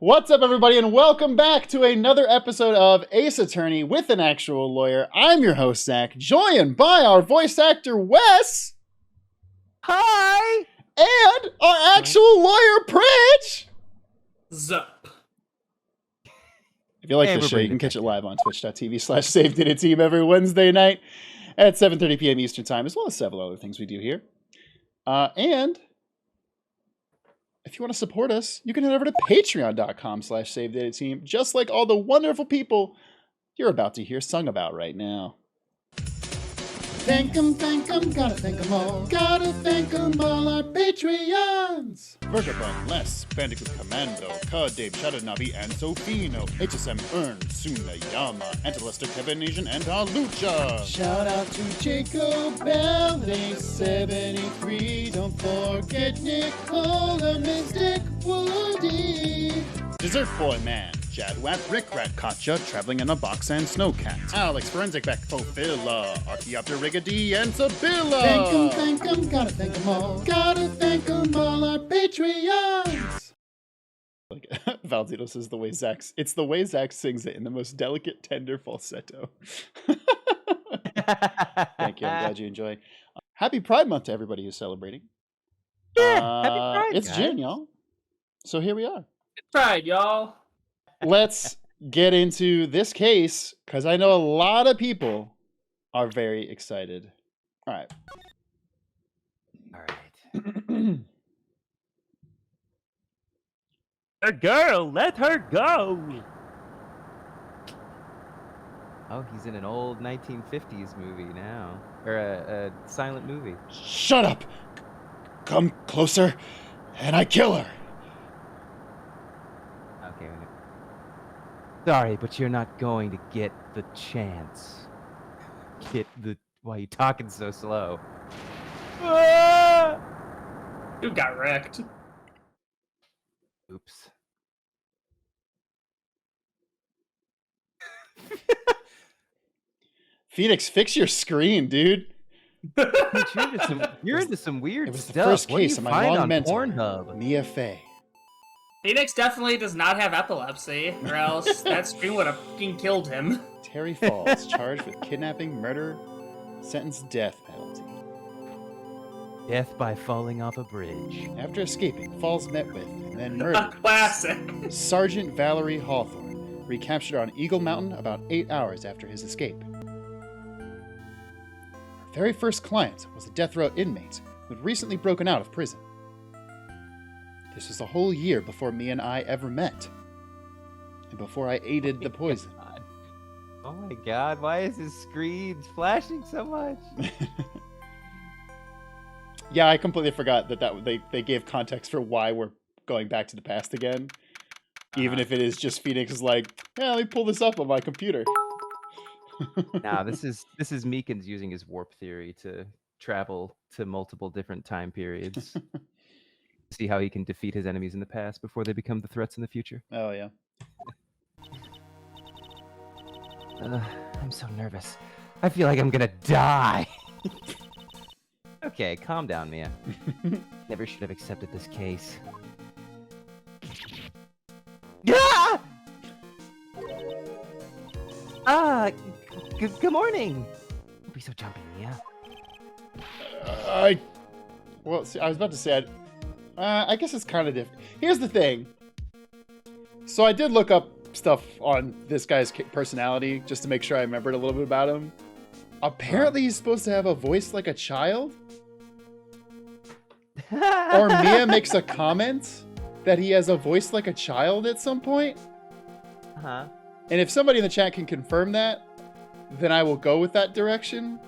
What's up, everybody, and welcome back to another episode of Ace Attorney with an actual lawyer. I'm your host, Zach, joined by our voice actor, Wes. Hi! And our actual lawyer, Pridge. Zup. If you like this show, you can catch it live on twitch.tv/SaveDataTeam every Wednesday night at 7:30 p.m. Eastern Time, as well as several other things we do here. And if you want to support us, you can head over to patreon.com/SaveDataTeam, just like all the wonderful people you're about to hear sung about right now. Thank 'em, gotta thank 'em all. Gotta thank 'em all, our Patreons. Burgerbun, Les, Bandicoot Commando, Cud, Dave, Shadownavi, and Sofino, HSM Earn, Suna Yama, Antelester, Kevin Asian, and Alucha. Shout out to Jacob Bell, 73. Don't forget Nicola, Mystic Woody. Dessert Boy Man, Jadwap, Rick Rat, Katja, Traveling in a Box, and Snowcat. Alex, Forensic Back, Fofilla, Archaeopter, Rigadee, and Sabilla. Thank 'em, gotta thank 'em all. Gotta thank 'em all, our Patreons. Like, Valdito says it's the way Zach sings it in the most delicate, tender falsetto. Thank you, I'm glad you enjoy. Happy Pride Month to everybody who's celebrating. Yeah, happy Pride, It's guys. Jan, y'all. So here we are. Good Pride, y'all. Let's get into this case, because I know a lot of people are very excited. All right. A girl, let her go! Oh, he's in an old 1950s movie now. Or a silent movie. Shut up! Come closer, and I kill her. Okay. Sorry, but you're not going to get the chance. Why are you talking so slow? Ah! You got wrecked. Oops. Phoenix, fix your screen, dude. You're into some weird It was the stuff. first What do case you of my find long on mentor, Pornhub? Mia Fey. Phoenix definitely does not have epilepsy, or else that screen would have fucking killed him. Terry Falls, charged with kidnapping, murder, sentenced death penalty. Death by falling off a bridge. After escaping, Falls met with and then A murdered classic. Sergeant Valerie Hawthorne, recaptured on Eagle Mountain about 8 hours after his escape. Her very first client was a death row inmate who had recently broken out of prison. This was a whole year before me and I ever met, and before I aided the poison. Oh my god, why is his screen flashing so much? Yeah, I completely forgot that they gave context for why we're going back to the past again. Even if it is just Phoenix is like, yeah, let me pull this up on my computer. Nah, this is Meekins using his warp theory to travel to multiple different time periods. See how he can defeat his enemies in the past before they become the threats in the future. Oh, yeah. I'm so nervous. I feel like I'm gonna die. Okay, calm down, Mia. Never should have accepted this case. Ah! Good morning. Don't be so jumpy, Mia. Well, see, I was about to say, I guess it's kind of different. Here's the thing. So I did look up stuff on this guy's personality just to make sure I remembered a little bit about him. Apparently, he's supposed to have a voice like a child. Or Mia makes a comment that he has a voice like a child at some point. Uh-huh. And if somebody in the chat can confirm that, then I will go with that direction.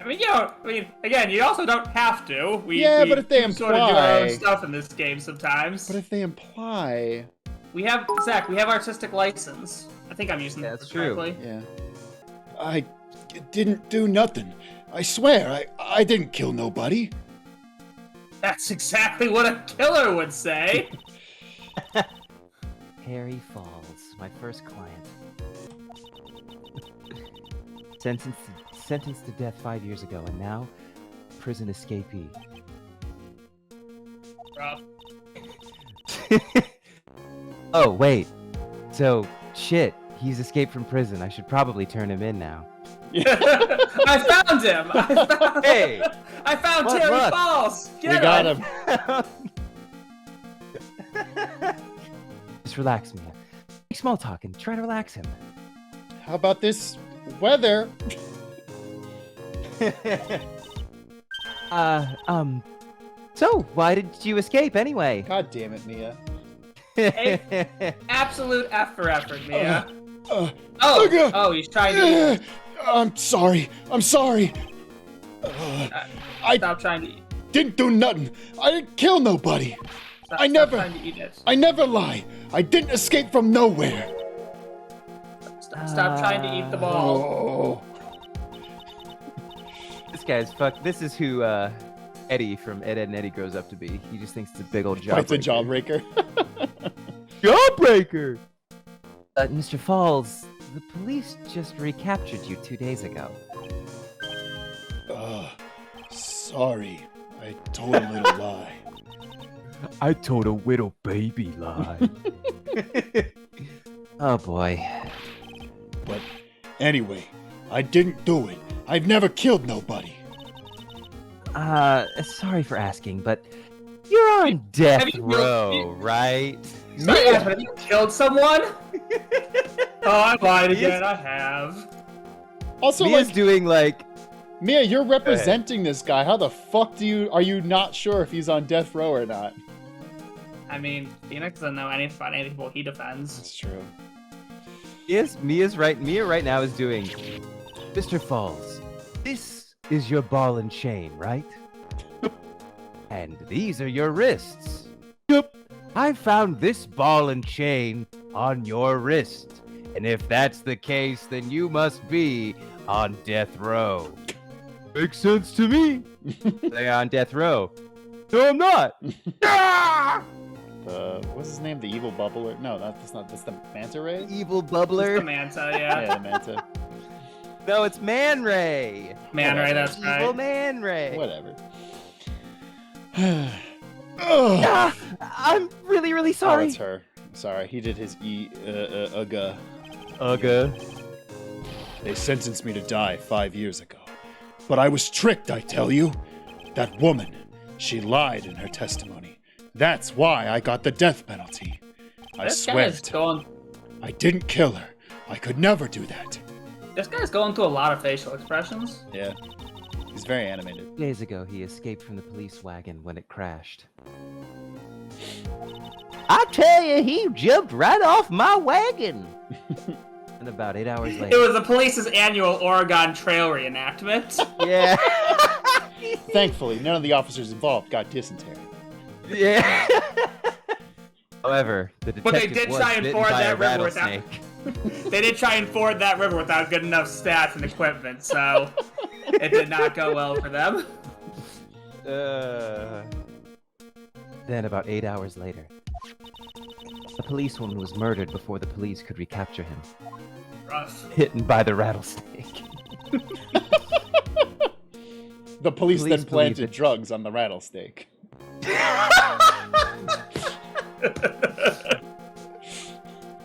I mean, again, you also don't have to. We but if they do sort of do our own imply- stuff in this game sometimes. But if they imply... We have, Zach, we have artistic license. I think I'm using that That's true. correctly. Yeah. I didn't do nothing. I swear, I didn't kill nobody. That's exactly what a killer would say. Harry Falls, my first client. Sentenced to death 5 years ago, and now prison escapee. Rough. Oh, wait. So, shit. He's escaped from prison. I should probably turn him in now. I found him! Hey! I found What Terry luck? Falls! We got him. Just relax, Mia. Make small talk and try to relax him. How about this weather? So, why did you escape anyway? God damn it, Mia. Absolute F for effort, Mia. Uh, Oh, he's trying to... I'm sorry. Stop trying to eat. Didn't do nothing. I didn't kill nobody. Stop trying to eat it. I never lie. I didn't escape from nowhere. Stop trying to eat the ball. Oh. This guy's fucked. This is who Eddie from Ed, Ed and Eddie grows up to be. He just thinks it's a big old jawbreaker. It's a jawbreaker. Jawbreaker! Mr. Falls, the police just recaptured you 2 days ago. Sorry. I told a little lie. I told a little baby lie. Oh boy. But anyway, I didn't do it. I've never killed nobody. Sorry for asking, but you're on death Have you row, right? Have you killed someone? Oh, I lied again. I have. Also, Mia's like, doing like... Mia, you're representing this guy. How the fuck are you not sure if he's on death row or not? I mean, Phoenix doesn't know anything about any people he defends. That's true. Mia's right. Mia right now is doing... Mr. Falls, this is your ball and chain, right? And these are your wrists. Yep. I found this ball and chain on your wrist. And if that's the case, then you must be on death row. Makes sense to me. They're on death row. No, I'm not. What's his name? The evil bubbler? No, that's not. That's the manta ray. Evil It's bubbler. the Manta, yeah. Yeah, the manta. No, it's Man Ray. Man Ray, that's Evil right. Man Ray. Whatever. I'm really, really Oh, sorry. it's her. Sorry, he did his Uga. Ugga. They sentenced me to die 5 years ago. But I was tricked, I tell you. That woman, she lied in her testimony. That's why I got the death penalty. I This guy's swear. going. I didn't kill her. I could never do that. This guy's going through a lot of facial expressions. Yeah. He's very animated. Days ago, he escaped from the police wagon when it crashed. I tell you, he jumped right off my wagon. And about 8 hours It later... was the police's annual Oregon Trail reenactment. Yeah. Thankfully, none of the officers involved got dysentery. Yeah. However, the detective But they did was try and bitten ford by a that river without. rattlesnake. They did try and ford that river without good enough stats and equipment, so it did not go well for them. Then about 8 hours later, a policewoman was murdered before the police could recapture him, Rough. hidden by the rattlesnake. The police then Police planted believe it. drugs on the rattlesnake.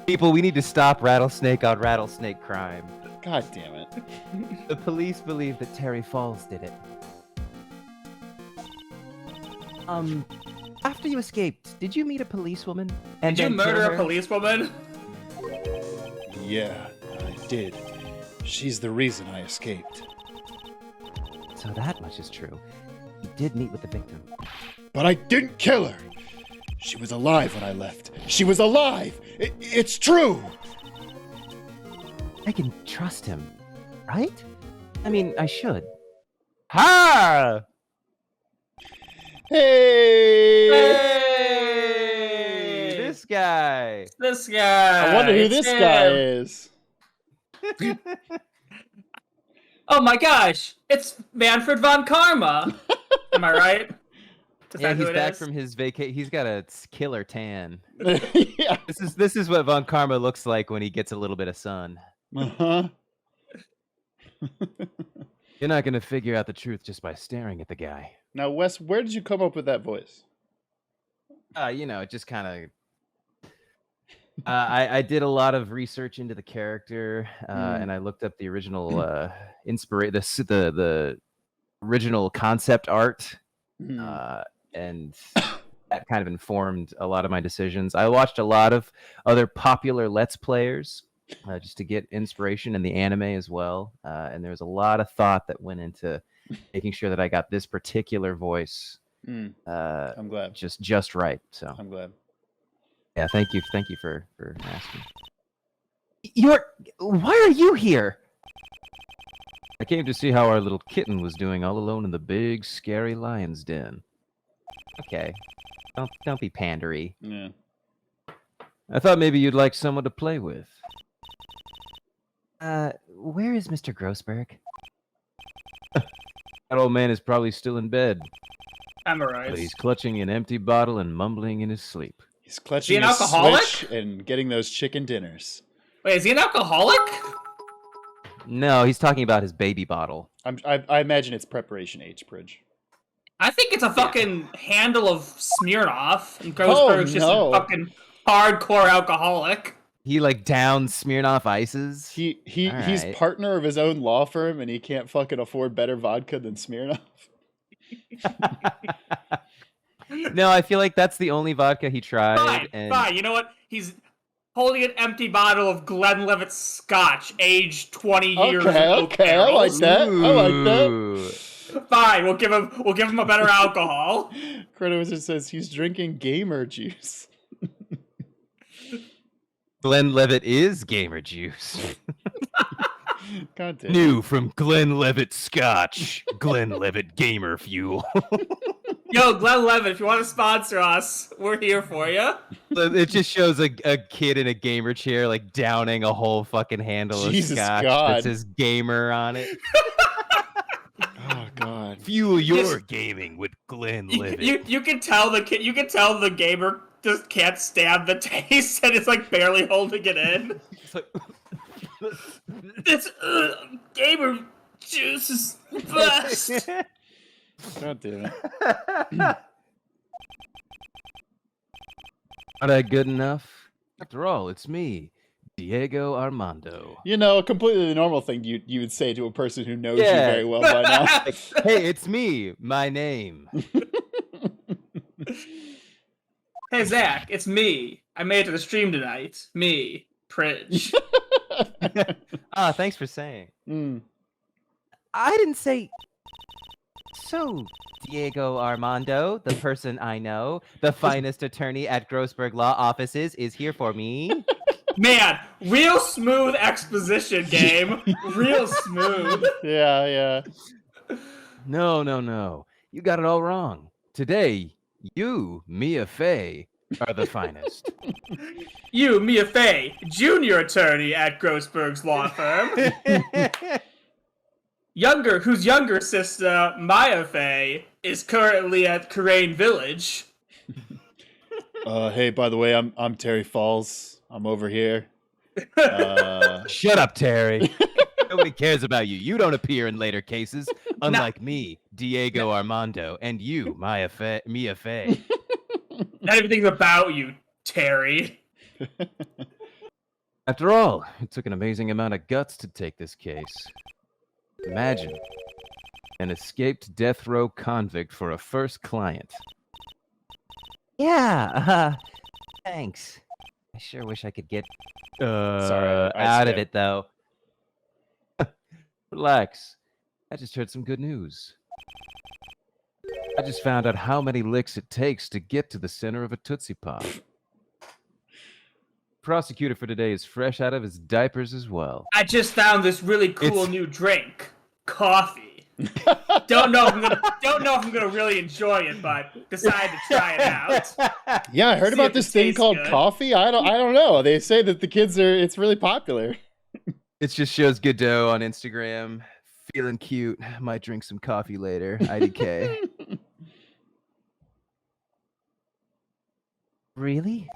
People, we need to stop rattlesnake on rattlesnake crime. God damn it. The police believe that Terry Falls did it. After you escaped, did you meet a policewoman? And Did you then kill murder her? a policewoman? Yeah, I did. She's the reason I escaped. So that much is true. You did meet with the victim. But I didn't kill her. She was alive when I left. She was alive. It's true. I can trust him, right? I mean, I should. Ha! Hey! Hey! This guy. This guy. I wonder who It's this him. guy is. Oh my gosh! It's Manfred von Karma. Am I right? Is Yeah, that who he's it back is? from his vacation. He's got a killer tan. Yeah. This is what Von Karma looks like when he gets a little bit of sun. Uh-huh. You're not gonna figure out the truth just by staring at the guy. Now, Wes, where did you come up with that voice? You know, it just kind of. I did a lot of research into the character, and I looked up the original the original concept art, and that kind of informed a lot of my decisions. I watched a lot of other popular Let's Players just to get inspiration in the anime as well, and there was a lot of thought that went into making sure that I got this particular voice. I'm glad. Just right. So I'm glad. yeah, thank you for asking. Why are you here? I came to see how our little kitten was doing all alone in the big scary lion's den. Okay, don't be pandery. Yeah. I thought maybe you'd like someone to play with. Where is Mr. Grossberg? That old man is probably still in bed. Memorize. But he's clutching an empty bottle and mumbling in his sleep. He's clutching an his alcoholic? Switch and getting those chicken dinners. Wait, is he an alcoholic? No, he's talking about his baby bottle. I imagine it's preparation H, Pridge. I think it's a fucking handle of Smirnoff, and Grossberg's just a fucking hardcore alcoholic. He like downs Smirnoff Ices. He's partner of his own law firm, and he can't fucking afford better vodka than Smirnoff. No, I feel like that's the only vodka he tried. Fine. You know what? He's holding an empty bottle of Glenlivet Scotch, aged 20 years. Okay, I like that. Ooh. I like that. Fine, we'll give him a better alcohol. Credit Wizard says he's drinking gamer juice. Glenlivet is gamer juice. God damn. New from Glenlivet Scotch. Glenlivet Gamer Fuel. Yo, Glenlivet, if you want to sponsor us, we're here for you. It just shows a kid in a gamer chair like downing a whole fucking handle Jesus of scotch God. that says gamer on it. Oh God. Fuel your gaming with Glenlivet. You can tell the kid. You can tell the gamer just can't stand the taste, and it's like barely holding it in. It's like, This gamer juice is the best. God damn it. Are that good enough? After all, it's me, Diego Armando. You know, a completely normal thing you would say to a person who knows you very well by now. Like, hey, it's me. My name. Hey Zach, it's me. I made it to the stream tonight. Me, Pridge. Thanks for saying. Mm. I didn't say. So, Diego Armando, the person I know, the finest attorney at Grossberg Law Offices, is here for me. Man, real smooth exposition game. Real smooth. Yeah. No. You got it all wrong. Today, you, Mia Fey, are the finest. You, Mia Fey, junior attorney at Grossberg's law firm. Whose younger sister, Mia Fey, is currently at Crane Village. Hey, by the way, I'm Terry Falls. I'm over here. Shut up, Terry. Nobody cares about you. You don't appear in later cases, unlike me, Diego Armando, and you, Mia Fey. Not everything's about you, Terry. After all, it took an amazing amount of guts to take this case. Imagine an escaped death row convict for a first client. Yeah, thanks. I sure wish I could get Sorry, out of it, though. Relax. I just heard some good news. I just found out how many licks it takes to get to the center of a Tootsie Pop. Prosecutor for today is fresh out of his diapers as well. I just found this really cool new drink. Coffee. Don't know if I'm gonna really enjoy it, but decided to try it out. Yeah, I heard See about if this it thing tastes called good. coffee. I don't know. They say that it's really popular. It just shows Godot on Instagram. Feeling cute. Might drink some coffee later. IDK. Really?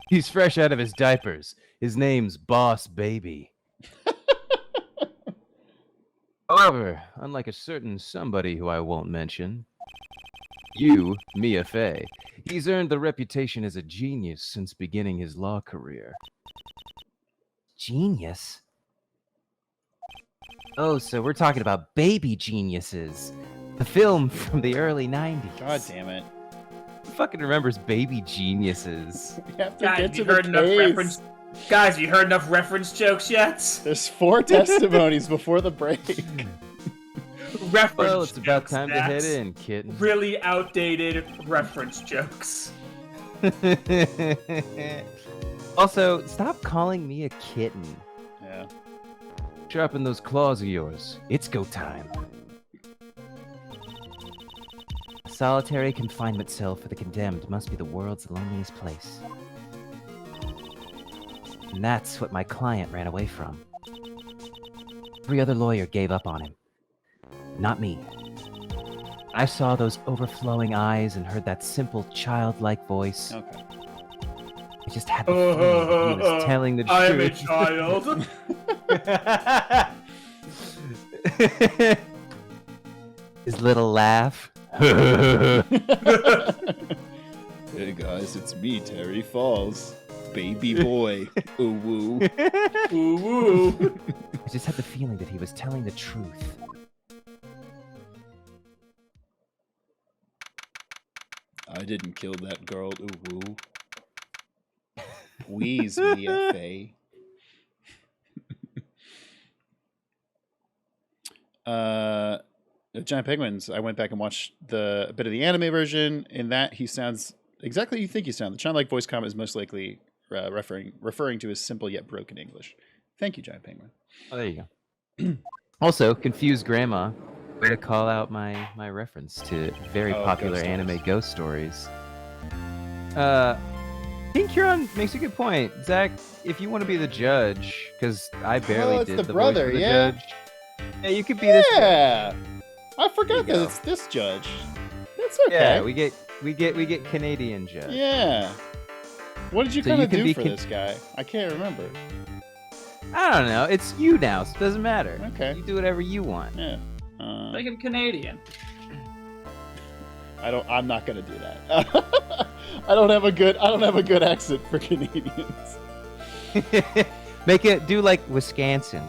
He's fresh out of his diapers. His name's Boss Baby. However, unlike a certain somebody who I won't mention, you, Mia Fey, He's earned the reputation as a genius since beginning his law career. Genius? Oh, so we're talking about Baby Geniuses. The film from the early 90s. God damn it. Who fucking remembers Baby Geniuses? We have to Guys, get to you the heard enough case. reference. Guys, you heard enough reference jokes yet? There's 4 testimonies before the break. Reference Well, it's about jokes, time to head that's in, kitten. Really outdated reference jokes. Also, stop calling me a kitten. Yeah. Sharpen those claws of yours. It's go time. A solitary confinement cell for the condemned must be the world's loneliest place. And that's what my client ran away from. Every other lawyer gave up on him. Not me. I saw those overflowing eyes and heard that simple childlike voice. Okay. I just had the feeling he was telling the truth. I am a child. His little laugh. Hey guys, it's me, Terry Falls. Baby boy. Ooh woo. Ooh, woo. I just had the feeling that he was telling the truth. I didn't kill that girl. Ooh woo. Wheeze, Mia Fey. Giant Penguins. I went back and watched a bit of the anime version. In that, he sounds exactly you think he sounds. The childlike voice comment is most likely referring to his simple yet broken English. Thank you, Giant Penguin. Oh, there you go. Also, Confused Grandma. Way to call out my reference to very popular Ghost anime Stories. ghost stories. I think Huron makes a good point. Zach, if you want to be the judge, because I barely it's did the the brother, voice for the yeah. judge. Yeah, you could be this judge. Yeah, I forgot There you that go. it's this judge. That's okay. Yeah, we get Canadian judge. Yeah. What did you So kind you of can do be for this guy? I can't remember. I don't know. It's you now, so it doesn't matter. Okay. You do whatever you want. Yeah. Make him Canadian. I'm not gonna do that. I don't have a good accent for Canadians. Do like Wisconsin.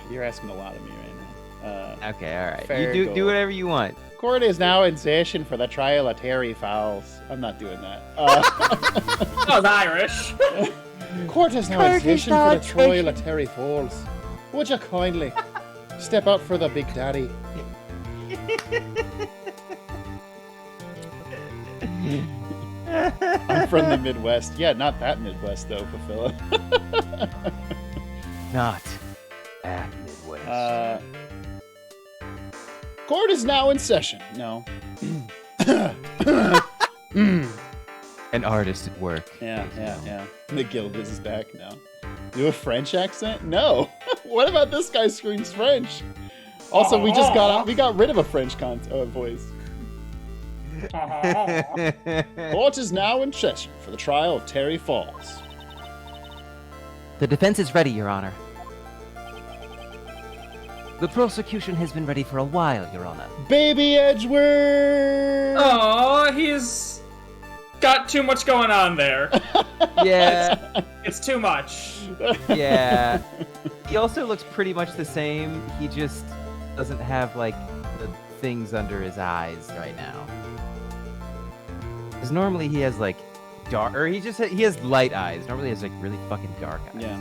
You're asking a lot of me right now. Okay, all right. Fair You goal. do whatever you want. Court is now in session for the trial of Terry Fowles. I'm not doing that. That was Irish. Court is now in session for the trial of Terry Falls. Would you kindly step out for the big daddy? I'm from the Midwest. Yeah, not that Midwest though, Papilla. Not at Midwest. Court is now in session. No. An artist at work. Yeah. The guild is back now. Do a French accent? No. What about this guy screams French? Also, we got rid of a French voice. Court is now in session for the trial of Terry Falls. The defense is ready, Your Honor. The prosecution has been ready for a while, Your Honor. Baby Edgeworth! Oh, he's got too much going on there. Yeah, It's too much. yeah. He also looks pretty much the same. He just doesn't have, like, the things under his eyes right now. Because normally he has, like, dark... Or he has light eyes. Normally he has, like, really fucking dark eyes. Yeah.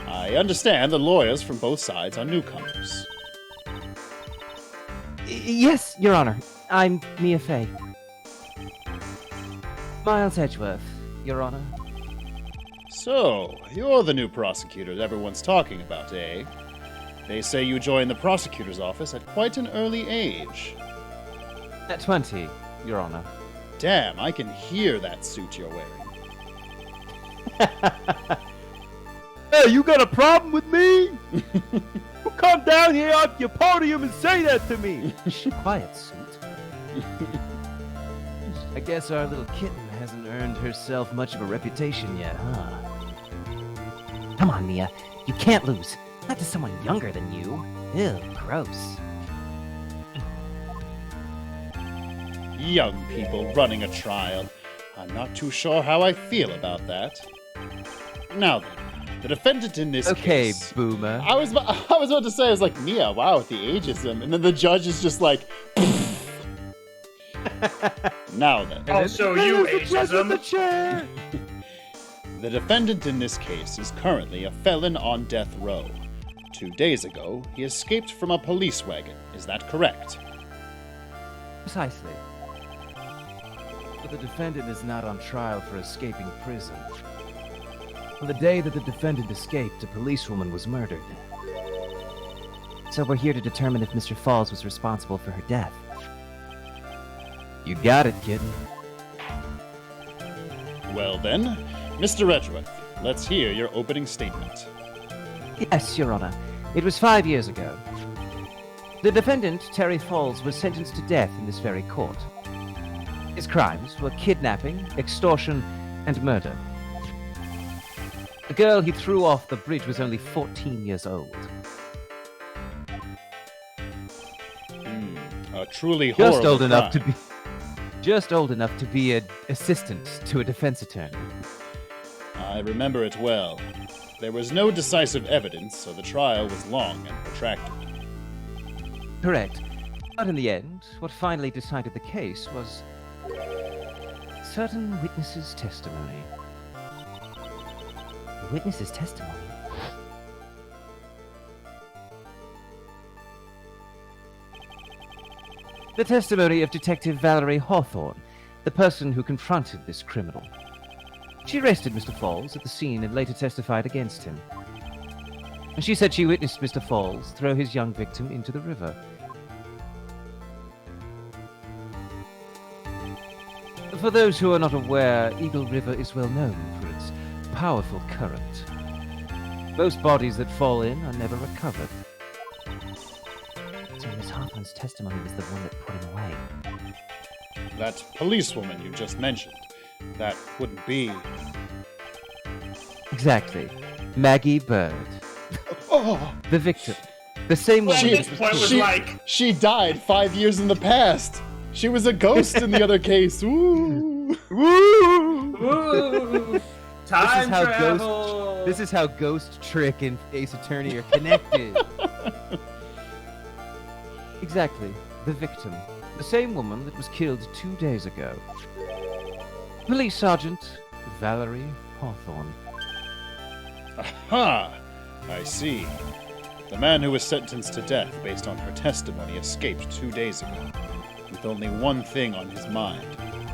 I understand the lawyers from both sides are newcomers. Yes, Your Honor. I'm Mia Fey. Miles Edgeworth, Your Honor. So, you're the new prosecutor that everyone's talking about, eh? They say you joined the prosecutor's office at quite an early age. At 20, Your Honor. Damn, I can hear that suit you're wearing. Hey, you got a problem with me? Come down here off your podium and say that to me. Shh, quiet, suit. I guess our little kitten hasn't earned herself much of a reputation yet, huh? Come on, Mia. You can't lose. Not to someone younger than you. Ew, gross. Young people running a trial. I'm not too sure how I feel about that. Now then, the defendant in this Okay, case... boomer. I was about to say, I was like, Mia, wow, with the ageism. And then the judge is just like... Now then. I'll show you ageism. The defendant in this case is currently a felon on death row. 2 days ago, he escaped from a police wagon. Is that correct? Precisely. But the defendant is not on trial for escaping prison. On the day that the defendant escaped, a policewoman was murdered. So we're here to determine if Mr. Falls was responsible for her death. You got it, kitten. Well then, Mr. Edgeworth, let's hear your opening statement. Yes, Your Honor. It was 5 years ago. The defendant, Terry Falls, was sentenced to death in this very court. His crimes were kidnapping, extortion, and murder. The girl he threw off the bridge was only 14 years old. A truly horrible Just old enough to be an assistant to a defense attorney. I remember it well. There was no decisive evidence, so the trial was long and protracted. Correct. But in the end, what finally decided the case was certain witnesses' testimony. The witnesses' testimony? The testimony of Detective Valerie Hawthorne, the person who confronted this criminal. She arrested Mr. Falls at the scene and later testified against him. And she said she witnessed Mr. Falls throw his young victim into the river. For those who are not aware, Eagle River is well known for its powerful current. Most bodies that fall in are never recovered. So Miss Hawthorne's testimony was the one that put him away. That policewoman you just mentioned, that wouldn't be... Exactly. Maggie Bird. Oh! The victim. The same Well, woman this that point was was killed. like... She died 5 years in the past! She was a ghost in the other case! Ooh! Woo! Ooh, time travel. This is how Ghost Trick and Ace Attorney are connected. Exactly. The victim. The same woman that was killed 2 days ago. Police Sergeant Valerie Hawthorne. Aha! I see. The man who was sentenced to death based on her testimony escaped 2 days ago, with only one thing on his mind: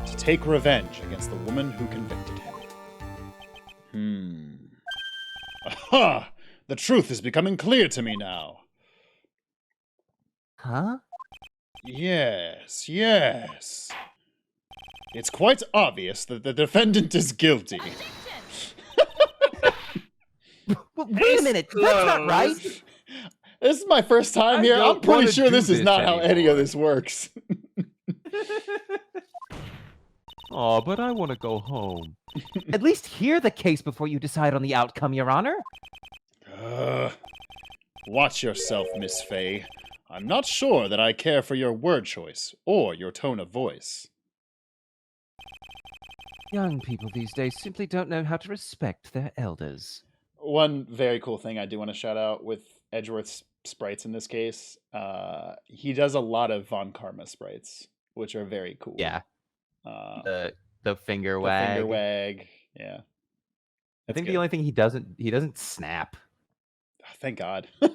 to take revenge against the woman who convicted him. Aha! The truth is becoming clear to me now. Huh? Yes, yes. It's quite obvious that the defendant is guilty. Wait a minute, that's not right. This is my first time I here. I'm don't pretty wanna sure do this is this not how any anymore. of this works. Oh, but I want to go home. At least hear the case before you decide on the outcome, Your Honor. Watch yourself, Miss Fey. I'm not sure that I care for your word choice or your tone of voice. Young people these days simply don't know how to respect their elders. One very cool thing I do want to shout out with Edgeworth's sprites in this case, he does a lot of Von Karma sprites, which are very cool. Yeah. The The finger wag. finger wag. Yeah. I think good. the only thing he doesn't snap. Oh, thank God. He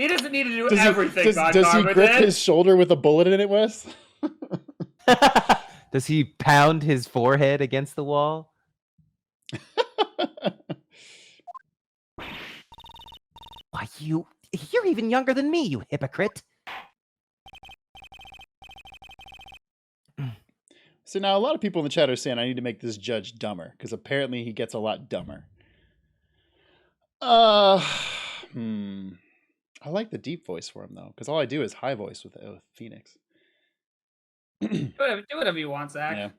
doesn't need to do Does everything. he Von grip Karma did. his shoulder with a bullet in it, Wes? Does he pound his forehead against the wall? Why, you're even younger than me, you hypocrite. So now a lot of people in the chat are saying I need to make this judge dumber, because apparently he gets a lot dumber. I like the deep voice for him, though, because all I do is high voice with Phoenix. Do whatever you want, Zach. Yeah.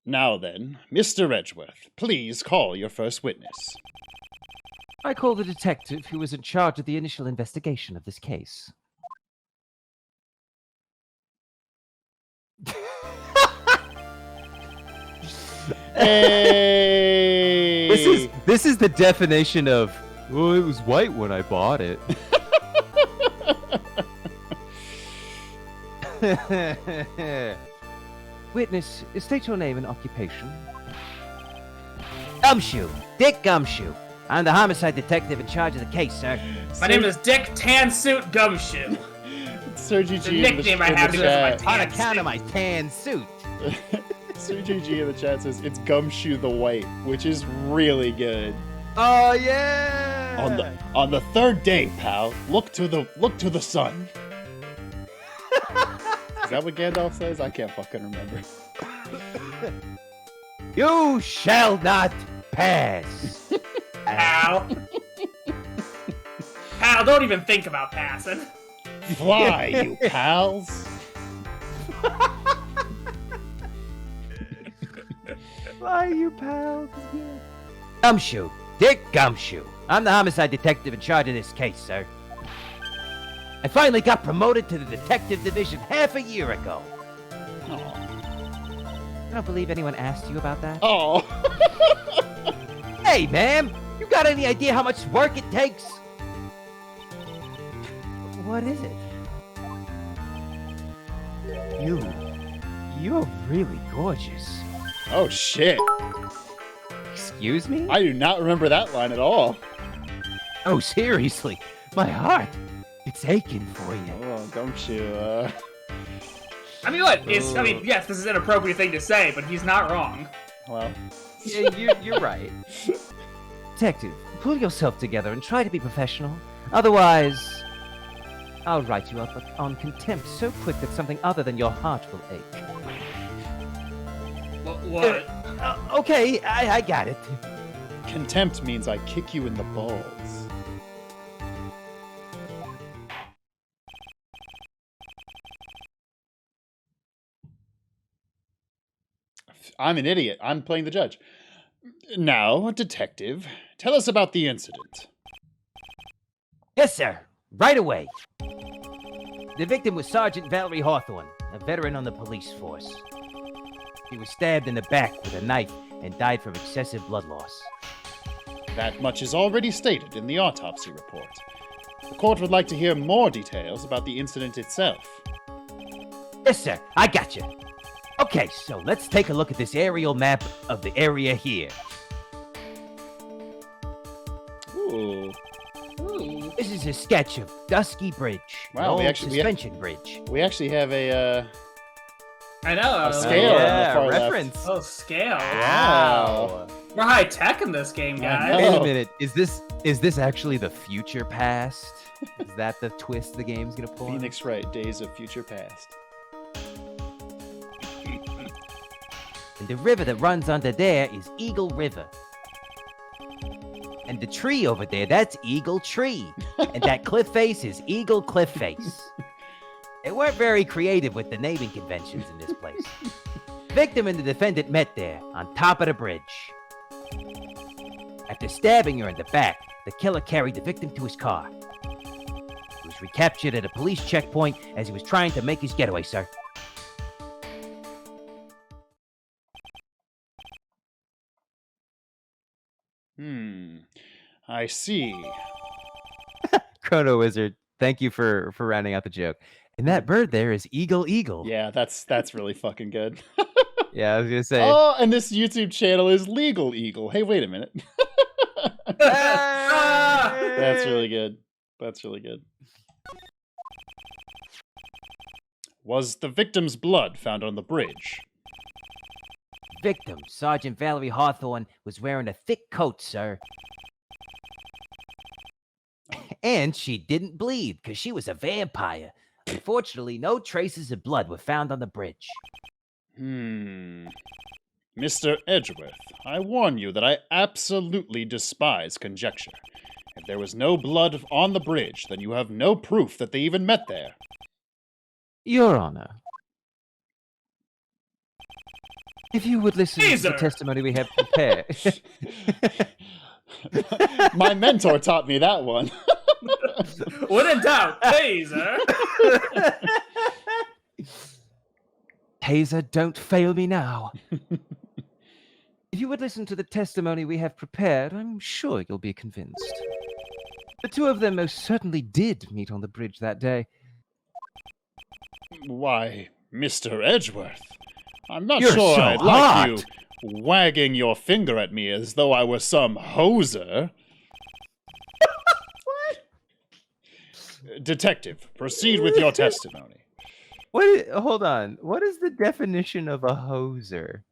Now then, Mr. Edgeworth, please call your first witness. I call the detective who was in charge of the initial investigation of this case. Hey! This is the definition of, well, it was white when I bought it. Witness, state your name and occupation. Gumshoe. Dick Gumshoe. I'm the homicide detective in charge of the case, sir. My name is Dick Tansuit Gumshoe. Sergi The G nickname I have in the because of my chat. On tan account suit. of my tan suit. Sergi G in the chat says it's Gumshoe the White, which is really good. Oh yeah! On the third day, pal, look to the sun. Is that what Gandalf says? I can't fucking remember. You shall not pass. Pal. Pal, don't even think about passing. Fly, you pals. Why you pals? Gumshoe. Dick Gumshoe. I'm the homicide detective in charge of this case, sir. I finally got promoted to the detective division half a year ago. I don't believe anyone asked you about that. Oh. Hey, ma'am, you got any idea how much work it takes? What is it? You're really gorgeous. Oh shit. Excuse me? I do not remember that line at all. Oh, seriously, my heart, it's aching for you. Oh, Gumshoe. I mean, what? I mean, yes, this is an inappropriate thing to say, but he's not wrong. Well. Yeah, you're right. Detective, pull yourself together and try to be professional. Otherwise, I'll write you up on contempt so quick that something other than your heart will ache. What? Okay, I got it. Contempt means I kick you in the balls. I'm an idiot. I'm playing the judge. Now, detective, tell us about the incident. Yes, sir. Right away. The victim was Sergeant Valerie Hawthorne, a veteran on the police force. She was stabbed in the back with a knife and died from excessive blood loss. That much is already stated in the autopsy report. The court would like to hear more details about the incident itself. Yes, sir. I got you. Okay, so let's take a look at this aerial map of the area here. Ooh. Ooh. This is a sketch of Dusky Bridge, Wow, an we old actually- suspension bridge. We actually have a I know. scale on the yeah, far left. reference. Oh, scale. Wow. We're high tech in this game, I guys. know. Wait a minute. Is this actually the future past? Is that the twist the game's gonna pull? Phoenix Wright, Days of Future Past. And the river that runs under there is Eagle River. And the tree over there, that's Eagle Tree. And that cliff face is Eagle Cliff Face. They weren't very creative with the naming conventions in this place. The victim and the defendant met there, on top of the bridge. After stabbing her in the back, the killer carried the victim to his car. He was recaptured at a police checkpoint as he was trying to make his getaway, sir. I see. Chrono Wizard, thank you for rounding out the joke. And that bird there is Eagle Eagle. Yeah, that's really fucking good. Yeah, I was gonna say. Oh, and this YouTube channel is Legal Eagle. Hey, wait a minute. That's really good. That's really good. Was the victim's blood found on the bridge? Victim, Sergeant Valerie Hawthorne, was wearing a thick coat, sir. And she didn't bleed, because she was a vampire. Unfortunately, no traces of blood were found on the bridge. Mr. Edgeworth, I warn you that I absolutely despise conjecture. If there was no blood on the bridge, then you have no proof that they even met there. Your Honor, if you would listen to Caesar! the testimony we have prepared. My mentor taught me that one. When in doubt, taser. Taser, don't fail me now. If you would listen to the testimony we have prepared, I'm sure you'll be convinced. The two of them most certainly did meet on the bridge that day. Why, Mr. Edgeworth, I'm not You're sure so I'd like you hot. wagging your finger at me as though I were some hoser. Detective, proceed with your testimony. Hold on. What is the definition of a hoser?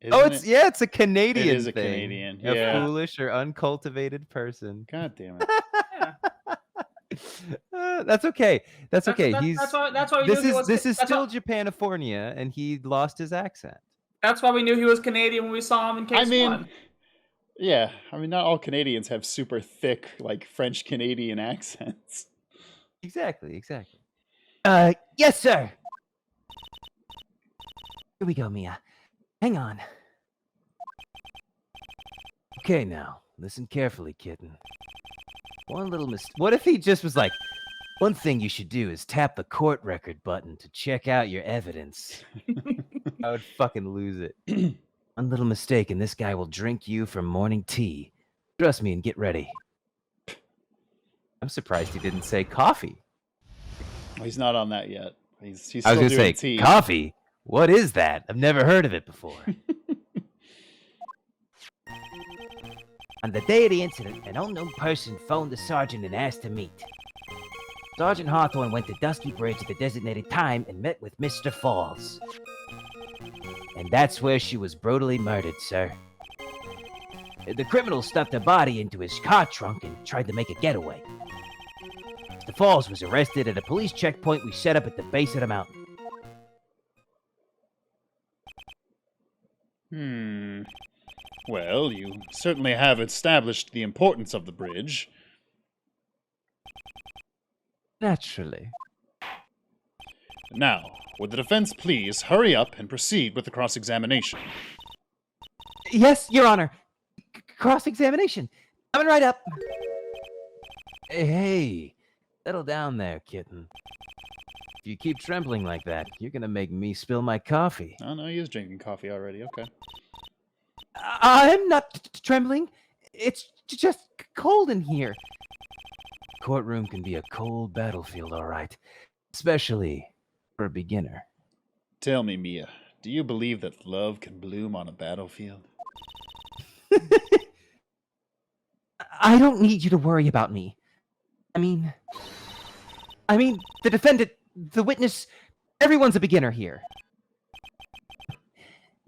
It's a Canadian It is a thing. Canadian, A yeah. foolish or uncultivated person. God damn it. That's okay. That's okay. That's why we knew he was. This is that's still why- Japanifornia, and he lost his accent. That's why we knew he was Canadian when we saw him in case one. Yeah, I mean, not all Canadians have super thick, like, French-Canadian accents. Exactly. Yes, sir. Here we go, Mia. Hang on. Okay, now listen carefully, kitten. One little mistake. What if he just was like, one thing you should do is tap the court record button to check out your evidence. I would fucking lose it. One little mistake, and this guy will drink you for morning tea. Trust me and get ready. I'm surprised he didn't say coffee. He's not on that yet. He's I still was gonna doing say tea. coffee. What is that? I've never heard of it before. On the day of the incident, an unknown person phoned the sergeant and asked to meet. Sergeant Hawthorne went to Dusky Bridge at the designated time and met with Mr. Falls. And that's where she was brutally murdered, sir. The criminal stuffed her body into his car trunk and tried to make a getaway. Mr. Falls was arrested at a police checkpoint we set up at the base of the mountain. Well, you certainly have established the importance of the bridge. Naturally. Now, would the defense please hurry up and proceed with the cross-examination? Yes, Your Honor. Cross-examination. Coming right up. Hey, settle down there, kitten. If you keep trembling like that, you're gonna make me spill my coffee. Oh, no, he is drinking coffee already. Okay. I'm not trembling. It's just cold in here. Courtroom can be a cold battlefield, all right. Especially for a beginner. Tell me, Mia, do you believe that love can bloom on a battlefield? I don't need you to worry about me. I mean, the defendant, the witness, everyone's a beginner here.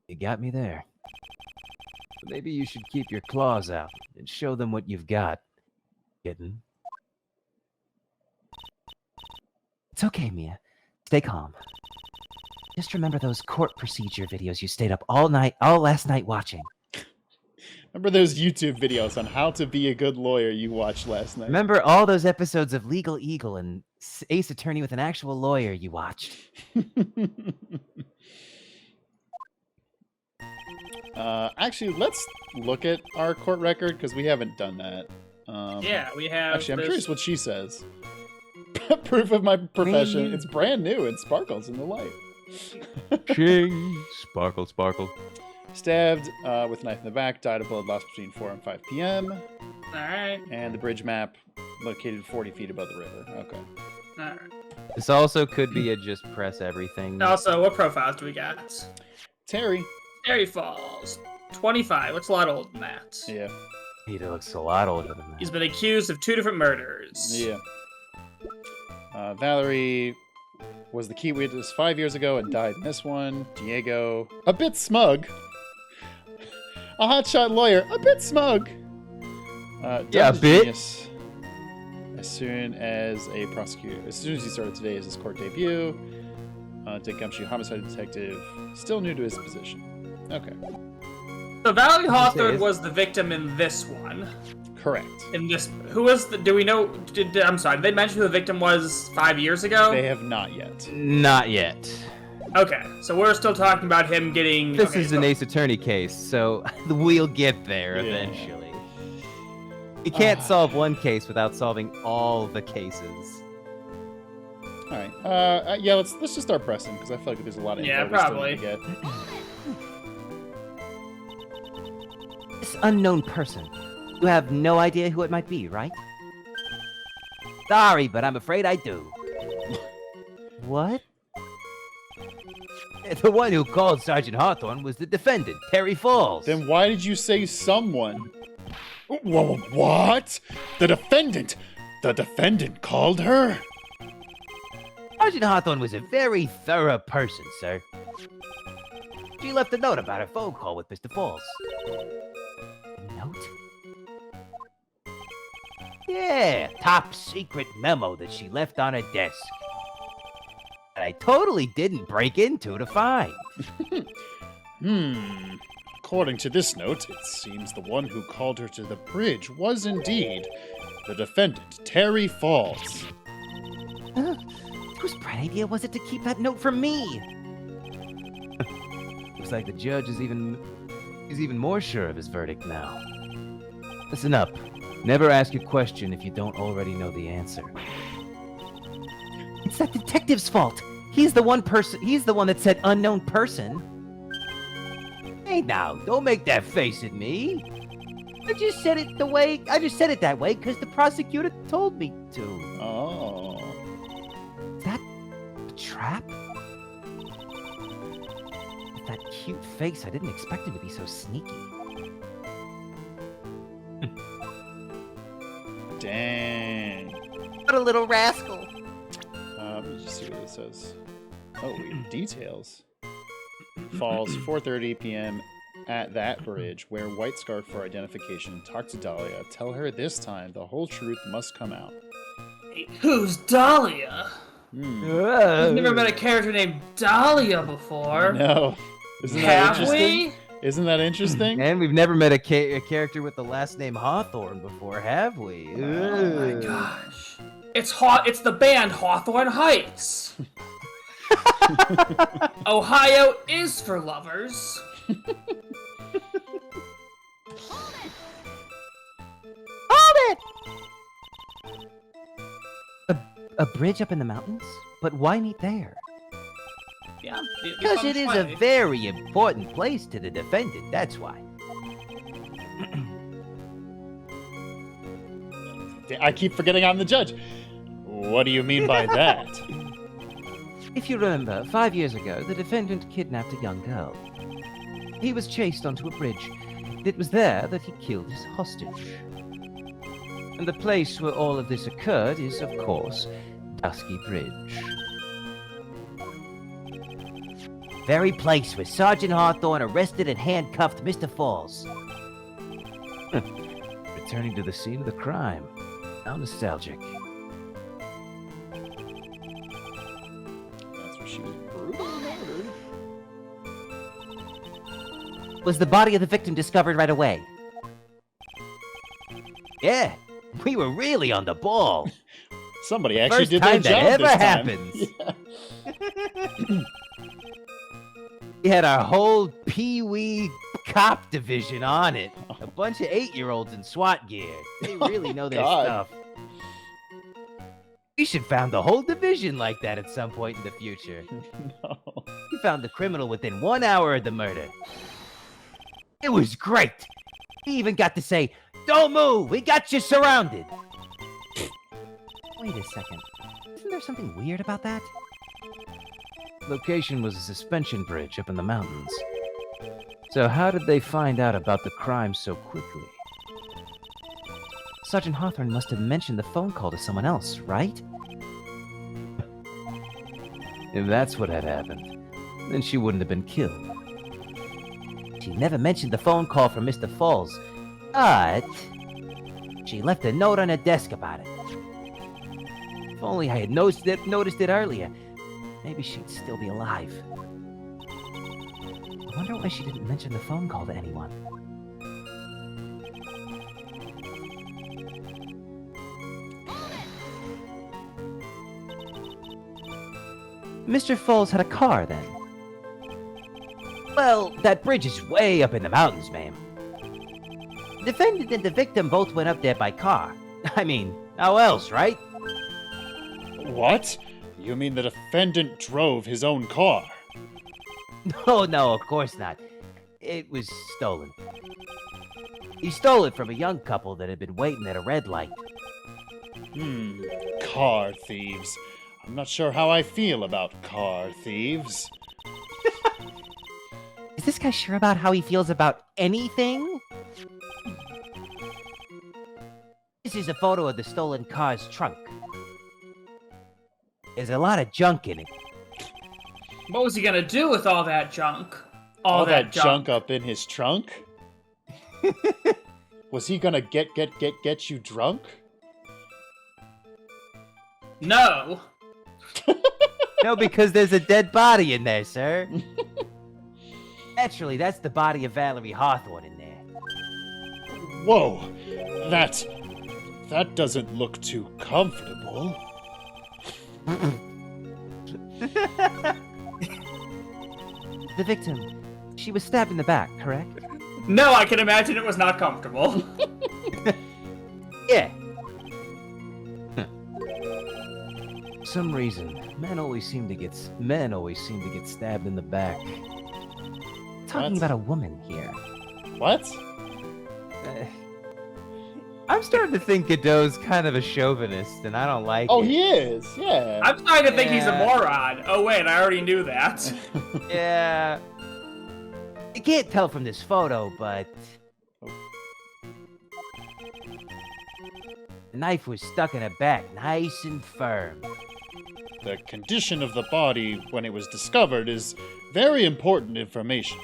You got me there. Maybe you should keep your claws out and show them what you've got, kitten. It's okay, Mia. Stay calm. Just remember those court procedure videos you stayed up all last night watching. Remember those YouTube videos on how to be a good lawyer you watched last night? Remember all those episodes of Legal Eagle and Ace Attorney with an actual lawyer you watched? Actually, let's look at our court record, because we haven't done that. Yeah, we have. Actually, I'm curious what she says. Proof of my profession. It's brand new. It sparkles in the light. Ching. Sparkle, sparkle. Stabbed with a knife in the back. Died of blood loss between 4 and 5 p.m. All right. And the bridge map located 40 feet above the river. Okay. All right. This also could be a just press everything. Also, what profiles do we got? Terry. Terry Falls, 25. Looks a lot older than that. Yeah. He looks a lot older than that. He's been accused of 2 different murders. Yeah. Valerie was the key witness 5 years ago and died in this one. Diego, a bit smug. A hotshot lawyer, a bit smug. Yeah, a bit. Genius. As soon as he started today as his court debut. Dick Gumshoe, homicide detective, still new to his position. Okay. So Valerie Hawthorne is- was the victim in this one. Correct. In this, who was the? Do we know? I'm sorry. Did they mention who the victim was 5 years ago? They have not yet. Not yet. Okay, so we're still talking about him getting. This okay, is so- an Ace Attorney case, so we'll get there Yeah. eventually. You can't solve one case without solving all the cases. All right. Yeah. Let's just start pressing because I feel like there's a lot of Yeah, info we still need probably. to get. unknown person. You have no idea who it might be, right? Sorry, but I'm afraid I do. What? The one who called Sergeant Hawthorne was the defendant, Terry Falls. Then why did you say someone? What? The defendant? The defendant called her? Sergeant Hawthorne was a very thorough person, sir. She left a note about her phone call with Mr. Falls. A note? Yeah, top secret memo that she left on her desk. That I totally didn't break into to find. According to this note, it seems the one who called her to the bridge was indeed the defendant, Terry Falls. Whose bright idea was it to keep that note from me? Looks like the judge is even more sure of his verdict now. Listen up. Never ask a question if you don't already know the answer. It's that detective's fault. He's the one that said unknown person. Hey now, don't make that face at me. I just said it that way because the prosecutor told me to. Oh. Is that a trap? With that cute face, I didn't expect him to be so sneaky. Dang. What a little rascal. Let me just see what it says. Oh, details. Falls 4:30 p.m. at that bridge. Wear white scarf for identification. Talk to Dahlia. Tell her this time the whole truth must come out. Hey, who's Dahlia? I've never met a character named Dahlia before. No. Isn't that Have interesting? we? Isn't that interesting? And we've never met a character with the last name Hawthorne before, have we? Oh my gosh. It's the band Hawthorne Heights. Ohio is for lovers. Hold it! A bridge up in the mountains? But why meet there? Yeah. Because it is a very important place to the defendant, that's why. I keep forgetting I'm the judge. What do you mean by that? If you remember, 5 years ago, the defendant kidnapped a young girl. He was chased onto a bridge. It was there that he killed his hostage. And the place where all of this occurred is, of course, Dusky Bridge. Very place where Sergeant Hawthorne arrested and handcuffed Mr. Falls. Returning to the scene of the crime. How nostalgic. That's where she was brutally murdered. Was the body of the victim discovered right away? Yeah, we were really on the ball. Somebody actually First did their time job that ever this time. happens. Yeah. We had our whole Pee-wee cop division on it. A bunch of 8-year-olds in SWAT gear. They really know their God. stuff. We should found the whole division like that at some point in the future. No. We found the criminal within 1 hour of the murder. It was great. We even got to say, "Don't move, we got you surrounded." Wait a second. Isn't there something weird about that? Location was a suspension bridge up in the mountains. So how did they find out about the crime so quickly? Sergeant Hawthorne must have mentioned the phone call to someone else, right? If that's what had happened, then she wouldn't have been killed. She never mentioned the phone call from Mr. Falls, but she left a note on her desk about it. If only I had noticed it earlier, maybe she'd still be alive. I wonder why she didn't mention the phone call to anyone. Mr. Falls had a car then. Well, that bridge is way up in the mountains, ma'am. The defendant and the victim both went up there by car. I mean, how else, right? What? You mean the defendant drove his own car? No, of course not. It was stolen. He stole it from a young couple that had been waiting at a red light. Car thieves. I'm not sure how I feel about car thieves. Is this guy sure about how he feels about anything? This is a photo of the stolen car's trunk. There's a lot of junk in it. What was he gonna do with all that junk? All that junk up in his trunk? Was he gonna get you drunk? No. No, because there's a dead body in there, sir. Naturally, that's the body of Valerie Hawthorne in there. Whoa, that doesn't look too comfortable. The victim, she was stabbed in the back, correct? No, I can imagine it was not comfortable. Yeah. For some reason, men always seem to get stabbed in the back. Talking about a woman here. What? I'm starting to think Godot's kind of a chauvinist, and I don't like it. Oh, he is, yeah. I'm starting to think he's a Yeah. moron. Oh wait, I already knew that. Yeah. You can't tell from this photo, but the knife was stuck in her back, nice and firm. The condition of the body when it was discovered is very important information.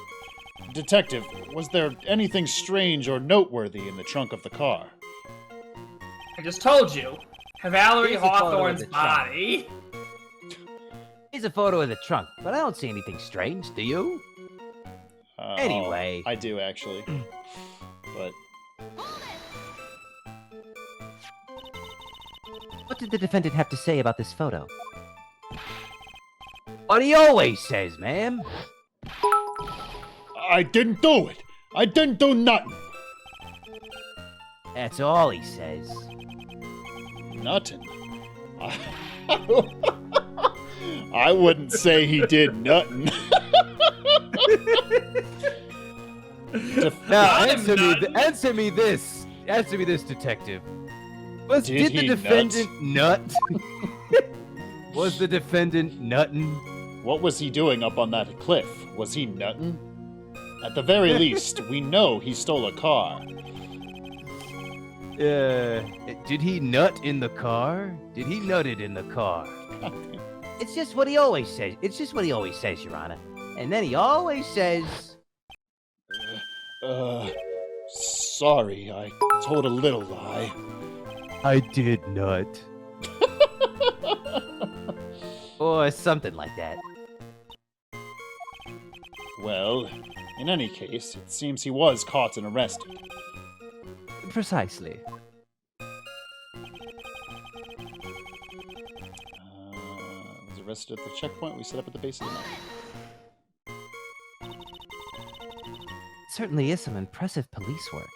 Detective, was there anything strange or noteworthy in the trunk of the car? I just told you. Valerie Here's a photo of Hawthorne's the trunk. body. Here's a photo of the trunk, but I don't see anything strange, do you? Anyway. I do, actually. But What did the defendant have to say about this photo? What he always says, ma'am. I didn't do it. I didn't do nothing. That's all he says. Nothing. I wouldn't say he did nothing. Now, I'm answer me this, detective. Did Did the he defendant nut? Was the defendant nutting? What was he doing up on that cliff? Was he nutting? At the very least, we know he stole a car. Did he nut in the car? Did he nut it in the car? It's just what he always says. It's just what he always says, Your Honor. And then he always says, Sorry, I told a little lie. I did nut. or something like that. Well, in any case, it seems he was caught and arrested. Precisely. Was arrested at the checkpoint we set up at the base of the mountain. Certainly is some impressive police work.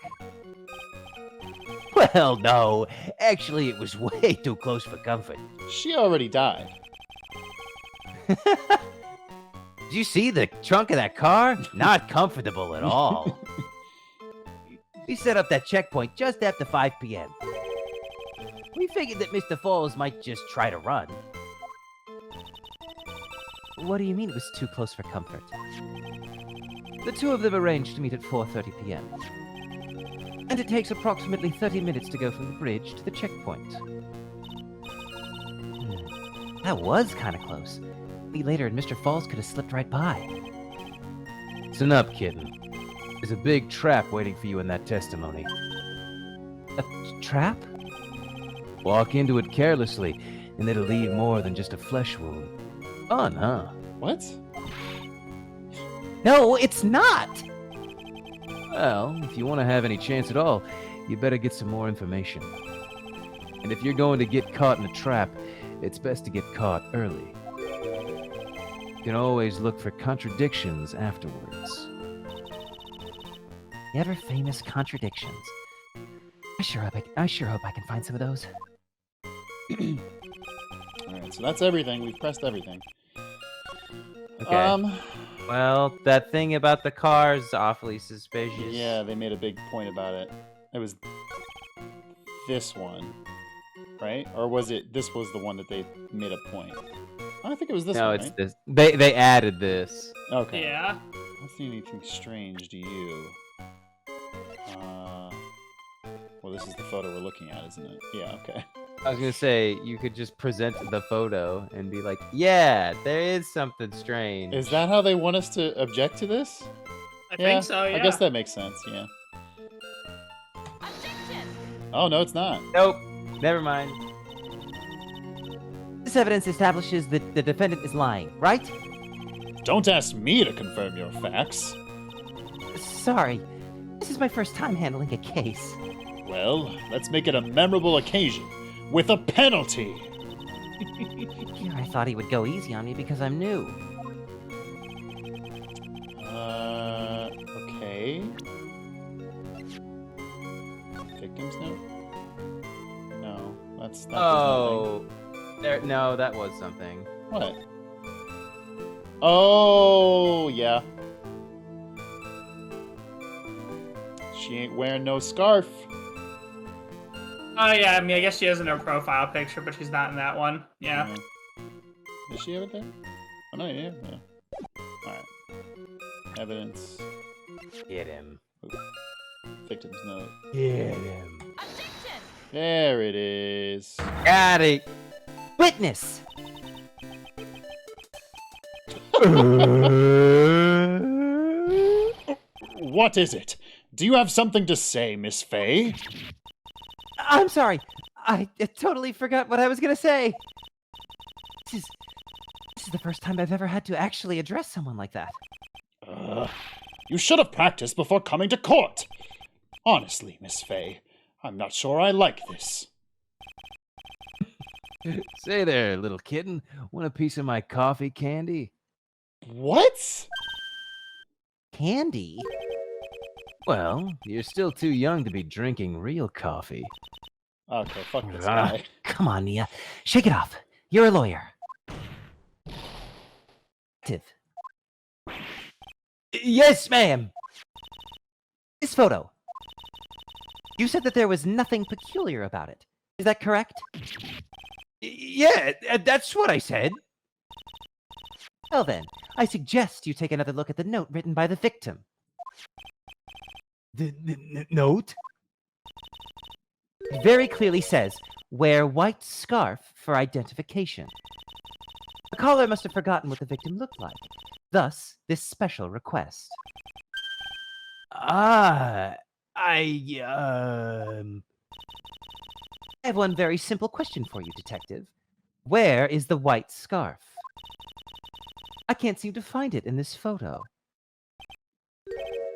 Well, no. Actually, it was way too close for comfort. She already died. Did you see the trunk of that car? Not comfortable at all. We set up that checkpoint just after 5 p.m. We figured that Mr. Falls might just try to run. What do you mean it was too close for comfort? The two of them arranged to meet at 4:30 p.m. And it takes approximately 30 minutes to go from the bridge to the checkpoint. That was kind of close. Maybe later and Mr. Falls could have slipped right by. Listen up, kitten. There's a big trap waiting for you in that testimony. A trap? Walk into it carelessly, and it'll leave more than just a flesh wound. Fun, huh? What? No, it's not! Well, if you want to have any chance at all, you better get some more information. And if you're going to get caught in a trap, it's best to get caught early. You can always look for contradictions afterwards. The ever famous contradictions. I sure hope I can find some of those. Alright, so that's everything. We've pressed everything. Okay. Well, that thing about the car is awfully suspicious. Yeah, they made a big point about it. It was this one, right? Or was it? This was the one that they made a point. I think it was this No, one. it's right? this. They added this. Okay. Yeah. I don't see anything strange to you. Well, this is the photo we're looking at, isn't it? Yeah. Okay. I was gonna say you could just present the photo and be like, "Yeah, there is something strange." Is that how they want us to object to this? I think so, yeah. I guess that makes sense. Yeah. Oh no, it's not. Nope. Never mind. This evidence establishes that the defendant is lying, right? Don't ask me to confirm your facts. Sorry. This is my first time handling a case. Well, let's make it a memorable occasion with a penalty. Here, I thought he would go easy on me because I'm new. Okay. Victim's note? No, that's not. Oh, there. No, that was something. What? Oh, yeah. She ain't wearing no scarf. Oh, yeah, I mean, I guess she has in her profile picture, but she's not in that one. Yeah. Does she have it there? Oh, no, yeah. Alright. Evidence. Get him. Victim's note. Get him. There it is. Got it. Witness! What is it? Do you have something to say, Miss Fey? I'm sorry. I totally forgot what I was gonna say. This is the first time I've ever had to actually address someone like that. You should have practiced before coming to court. Honestly, Miss Fey, I'm not sure I like this. Say there, little kitten. Want a piece of my coffee candy? What? Candy? Well, you're still too young to be drinking real coffee. Okay, fuck this guy. Come on, Mia. Shake it off. You're a lawyer. Detective. Yes, ma'am. This photo. You said that there was nothing peculiar about it. Is that correct? Yeah, that's what I said. Well then, I suggest you take another look at the note written by the victim. The note? It very clearly says, wear white scarf for identification. The caller must have forgotten what the victim looked like. Thus, this special request. I have one very simple question for you, detective. Where is the white scarf? I can't seem to find it in this photo.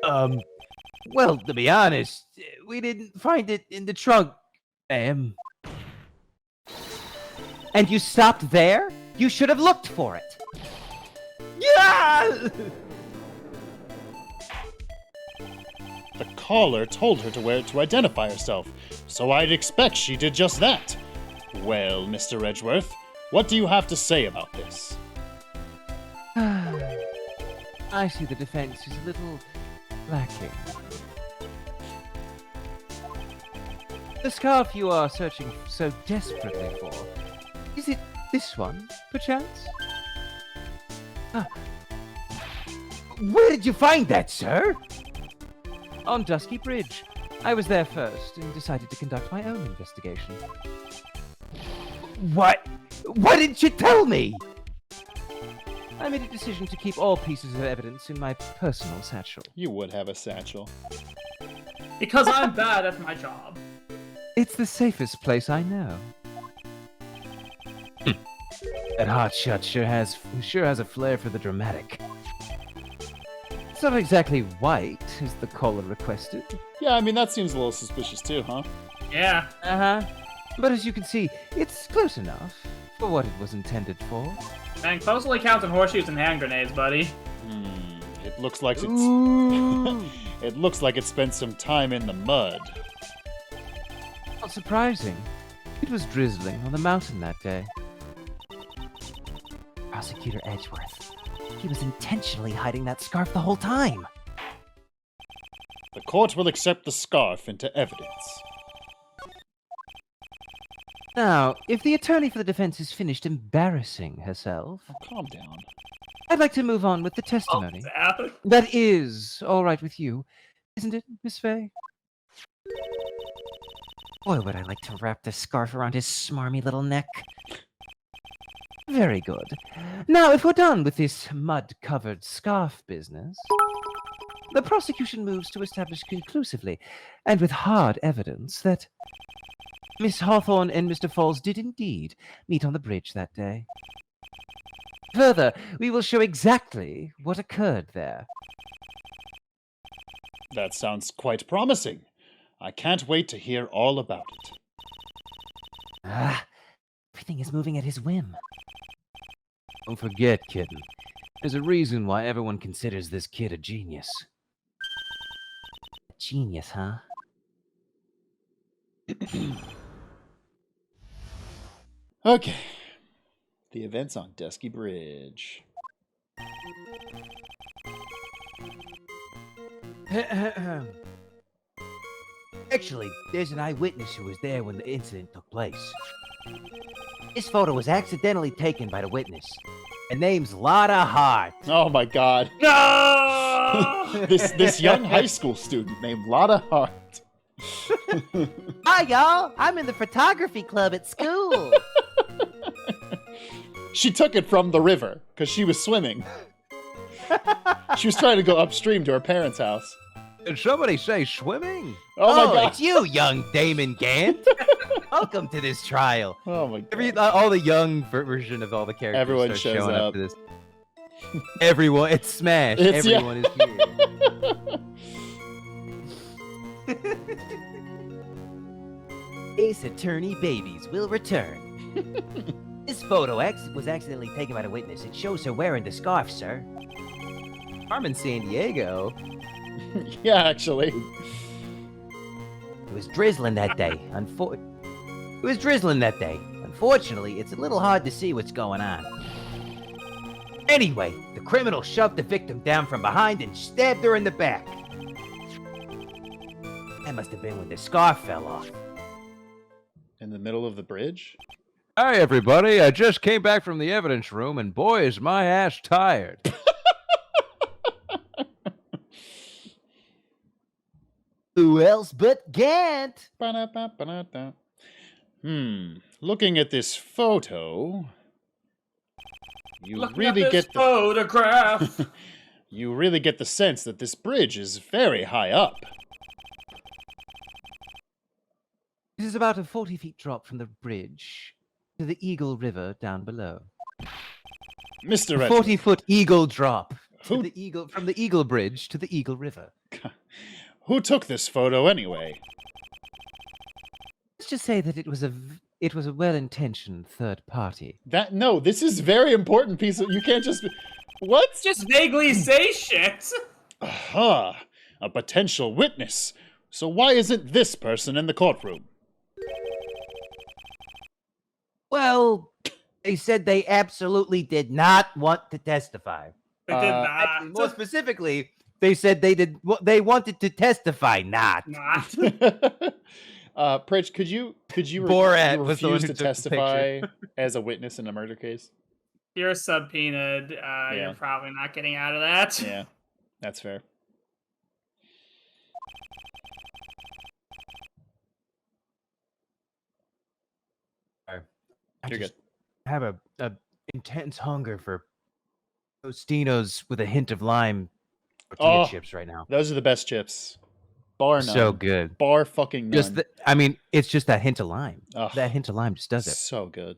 Well, to be honest, we didn't find it in the trunk, ma'am. And you stopped there? You should have looked for it. Yeah! The caller told her to wear it to identify herself, so I'd expect she did just that. Well, Mr. Edgeworth, what do you have to say about this? I see the defense is a little lacking. The scarf you are searching so desperately for, is it this one, perchance? Where did you find that, sir? On Dusky Bridge. I was there first and decided to conduct my own investigation. What? Why didn't you tell me? I made a decision to keep all pieces of evidence in my personal satchel. You would have a satchel. Because I'm bad at my job. It's the safest place I know. That hotshot sure has a flair for the dramatic. It's not exactly white, as the caller requested. Yeah, I mean, that seems a little suspicious too, huh? Yeah. Uh-huh. But as you can see, it's close enough for what it was intended for. Man, closely counting horseshoes and hand grenades, buddy. It looks like it's... Ooh. It looks like it spent some time in the mud. Not surprising. It was drizzling on the mountain that day. Prosecutor Edgeworth. He was intentionally hiding that scarf the whole time. The court will accept the scarf into evidence. Now, if the attorney for the defense is finished embarrassing herself, Oh, calm down. I'd like to move on with the testimony. Out. That is all right with you, isn't it, Miss Fey? Boy, would I like to wrap this scarf around his smarmy little neck. Very good. Now, if we're done with this mud-covered scarf business, the prosecution moves to establish conclusively, and with hard evidence, that Miss Hawthorne and Mr. Falls did indeed meet on the bridge that day. Further, we will show exactly what occurred there. That sounds quite promising. I can't wait to hear all about it. Ah, everything is moving at his whim. Don't forget, kitten. There's a reason why everyone considers this kid a genius. Genius, huh? Okay. The events on Dusky Bridge. Actually, there's an eyewitness who was there when the incident took place. This photo was accidentally taken by the witness. Her name's Lotta Hart. Oh my god. No! This young high school student named Lotta Hart. Hi, y'all. I'm in the photography club at school. She took it from the river because she was swimming. She was trying to go upstream to her parents' house. Did somebody say swimming? Oh my god. It's you, young Damon Gant. Welcome to this trial. Oh my god. All the young version of all the characters Everyone start shows showing up. up to this. Everyone, it's Smash. Everyone is here. Ace Attorney babies will return. This photo was accidentally taken by the witness. It shows her wearing the scarf, sir. Carmen San Diego. Yeah, actually. It was drizzling that day. Unfortunately, it's a little hard to see what's going on. Anyway, the criminal shoved the victim down from behind and stabbed her in the back. That must have been when the scarf fell off. In the middle of the bridge? Hi, everybody. I just came back from the evidence room, and boy, is my ass tired. Who else but Gant? Ba-da-ba-ba-da-da. Looking at this photo, you Looking really at this get photograph. you really get the sense that this bridge is very high up. It is about a 40 feet drop from the bridge to the Eagle River down below. Mr. A Edgeworth, 40-foot eagle drop Who- to the Eagle from the Eagle Bridge to the Eagle River. who took this photo anyway? Let's just say that it was a well-intentioned third party. No, this is very important piece of, you can't just, what? Just vaguely say shit. Aha, a potential witness. So why isn't this person in the courtroom? Well, they said they absolutely did not want to testify. They did Actually, more not. specifically, they said they wanted to testify not. Not. Pritch, could you Borat you was the one refuse who to took the testify as a witness in a murder case? You're subpoenaed. You're probably not getting out of that. Yeah, that's fair. You're good. I have a intense hunger for Tostinos with a hint of lime tortilla Oh. chips right now. Those are the best chips. Bar none. So good. Bar fucking none. It's just that hint of lime. Ugh, That hint of lime just does it. so good.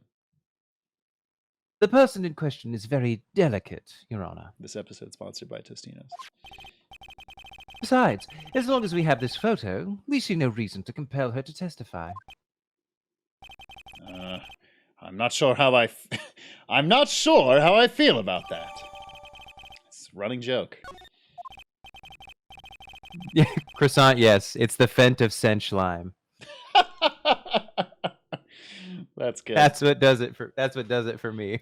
The person in question is very delicate, Your Honor. This episode sponsored by Tostinos. Besides, as long as we have this photo, we see no reason to compel her to testify. I'm not sure how I'm not sure how I feel about that. It's a running joke. Yeah, croissant, yes. It's the Fent of Sench lime. That's good. That's what does it for me.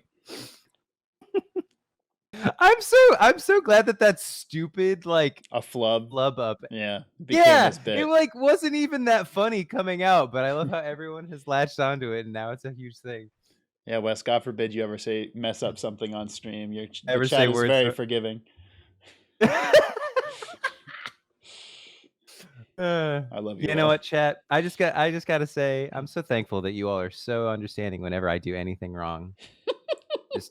I'm so glad that stupid like A flub. flub up. Yeah. Became Yeah, this bit. it like wasn't even that funny coming out, but I love how everyone has latched onto it and now it's a huge thing. Yeah, Wes, God forbid you ever mess up something on stream. The Ever chat say is words very that- forgiving. I love you. You know all. what, chat? I just gotta say, I'm so thankful that you all are so understanding whenever I do anything wrong.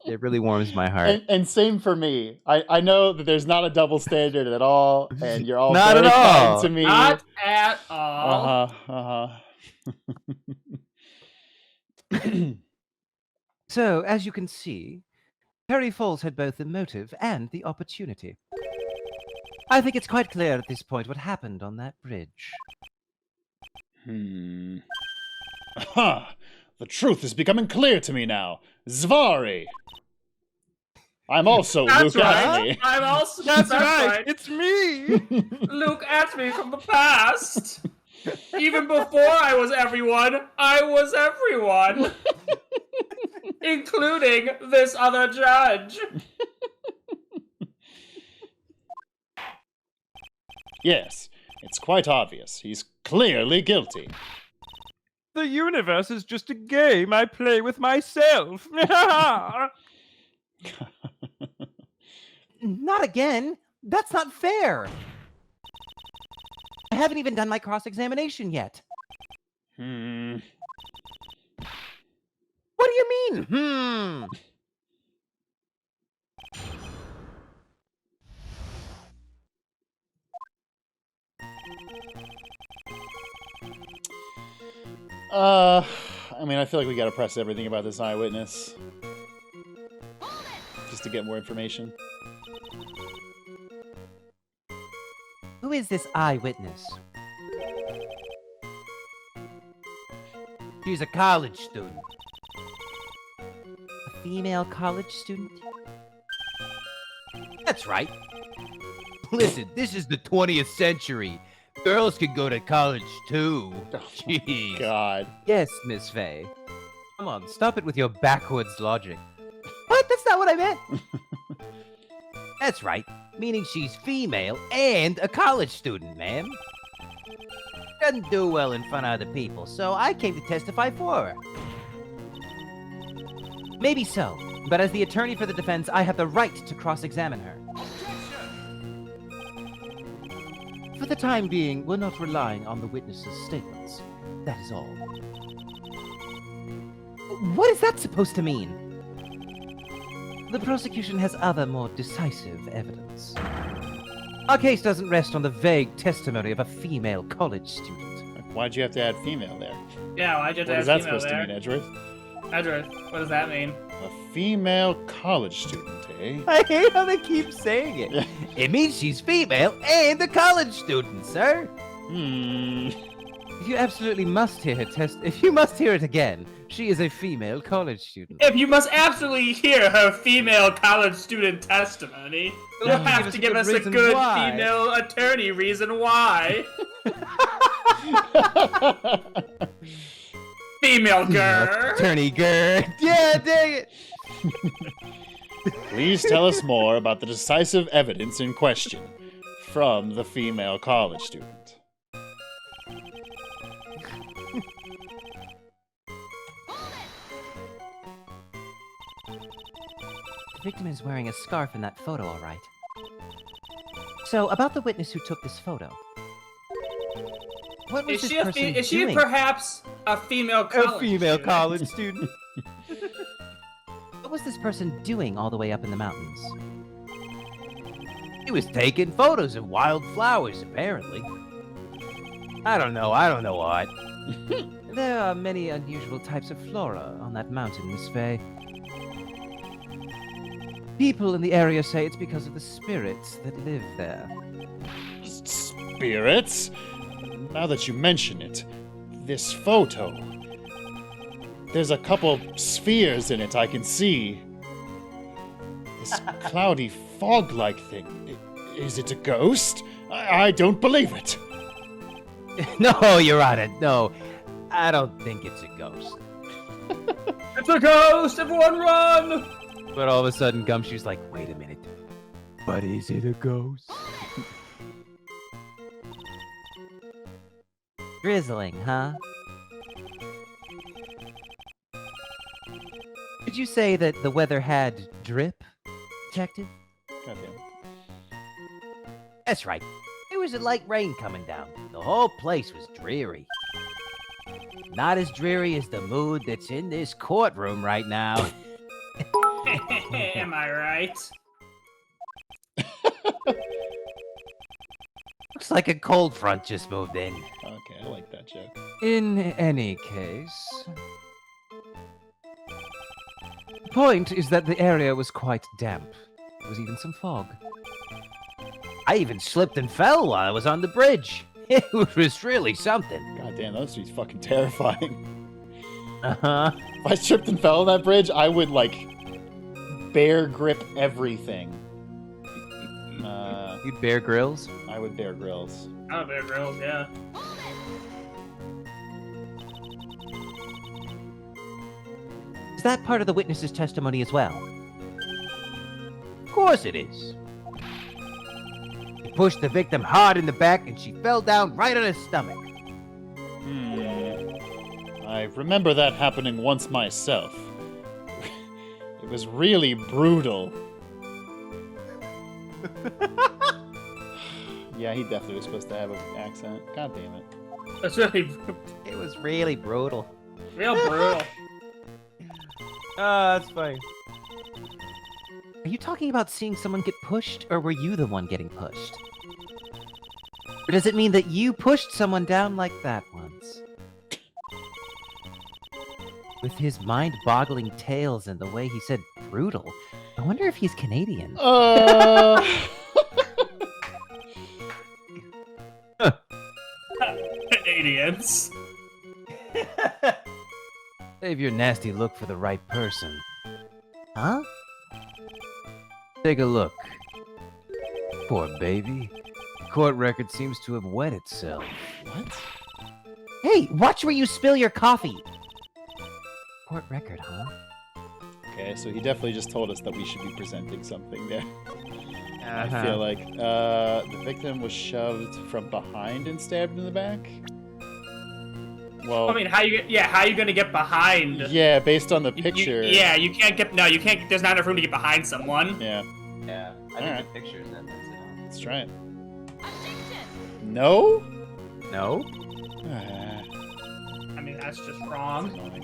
It really warms my heart. And same for me. I know that there's not a double standard at all, and you're all Not very at kind all. to me. Not at all. So, as you can see, Terry Falls had both the motive and the opportunity. I think it's quite clear at this point what happened on that bridge. Aha! The truth is becoming clear to me now. Zvari! I'm also That's Luke right. Ashley. I'm also. That's right. right. It's me. Luke asked me from the past. Even before I was everyone, I was everyone. Including this other judge. Yes, it's quite obvious. He's clearly guilty. The universe is just a game I play with myself. Not again. That's not fair. I haven't even done my cross-examination yet. What do you mean? I mean, I feel like we gotta press everything about this eyewitness. Just to get more information. Who is this eyewitness? She's a college student. A female college student? That's right. Listen, this is the 20th century. Girls can go to college too. Jeez. God. Yes, Miss Fey. Come on, stop it with your backwards logic. What? That's not what I meant. That's right. Meaning she's female and a college student, ma'am. Doesn't do well in front of other people, so I came to testify for her. Maybe so, but as the attorney for the defense, I have the right to cross-examine her. For the time being, we're not relying on the witness's statements. That is all. What is that supposed to mean? The prosecution has other, more decisive evidence. Our case doesn't rest on the vague testimony of a female college student. Why'd you have to add female there? Yeah, I just What is asked that female supposed to mean, there. Edgeworth? Edgeworth, what does that mean? A female college student, eh? I hate how they keep saying it. Yeah. It means she's female and a college student, sir. If you absolutely must hear her if you must hear it again, she is a female college student. If you must absolutely hear her female college student testimony, you'll Then have to give us a good why. female attorney reason why. Female girl. Attorney girl. Yeah, dang it. Please tell us more about the decisive evidence in question from the female college student. The victim is wearing a scarf in that photo, all right. So, about the witness who took this photo. What was Is this she, person is she doing? perhaps a female college student? student. What was this person doing all the way up in the mountains? He was taking photos of wildflowers, apparently. I don't know what. There are many unusual types of flora on that mountain, Miss Fey. People in the area say it's because of the spirits that live there. Spirits? Now that you mention it, this photo. There's a couple spheres in it I can see. This cloudy fog-like thing. Is it a ghost? I don't believe it. No, Your Honor, no. I don't think it's a ghost. It's a ghost! Everyone run! But all of a sudden, Gumshoe's like, wait a minute. But is it a ghost? Drizzling, huh? Did you say that the weather had drip, Detective? Goddamn. That's right. There was a light rain coming down. The whole place was dreary. Not as dreary as the mood that's in this courtroom right now. Am I right? Looks like a cold front just moved in. Okay, I like that joke. In any case, the point is that the area was quite damp. There was even some fog. I even slipped and fell while I was on the bridge. It was really something. Goddamn, that street's fucking terrifying. Uh-huh. If I tripped and fell on that bridge, I would, like, bear grip everything. You'd Bear Grylls? I would Bear Grylls. Oh, Bear Grylls, yeah. Is that part of the witness's testimony as well? Of course it is. He pushed the victim hard in the back and she fell down right on his stomach. I remember that happening once myself. It was really brutal. Yeah, he definitely was supposed to have an accent. God damn it. That's really It was really brutal. real brutal. That's funny. Are you talking about seeing someone get pushed, or were you the one getting pushed? Or does it mean that you pushed someone down like that once? With his mind-boggling tales and the way he said brutal, I wonder if he's Canadian. Canadians. Save your nasty look for the right person. Huh? Take a look. Poor baby. The court record seems to have wet itself. What? Hey, watch where you spill your coffee! Court record, huh? Okay, so he definitely just told us that we should be presenting something there. I Uh-huh. feel like the victim was shoved from behind and stabbed in the back. Well, I mean, how you gonna get behind? yeah, based on the You- picture. yeah, you can't get. No, you can't. There's not enough room to get behind someone. Yeah, Yeah, I Alright. the pictures then. That's it. let's try it. No? No? Ah, I mean, that's just wrong. annoying.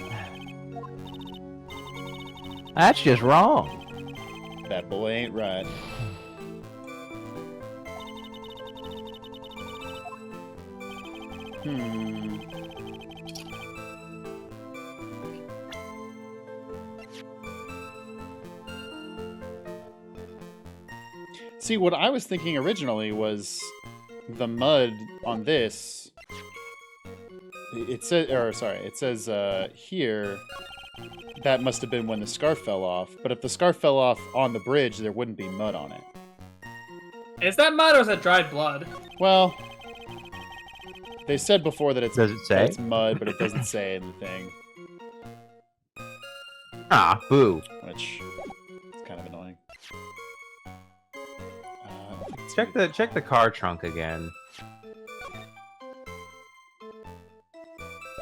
That's just wrong. That boy ain't right. See, what I was thinking originally was the mud on this. It says, here. That must have been when the scarf fell off. But if the scarf fell off on the bridge, there wouldn't be mud on it. Is that mud or is that dried blood? Well, they said before that it's Does it that say? it's mud, but it doesn't say in the thing, Ah, boo. which is kind of annoying. I don't think it's Check the car trunk again.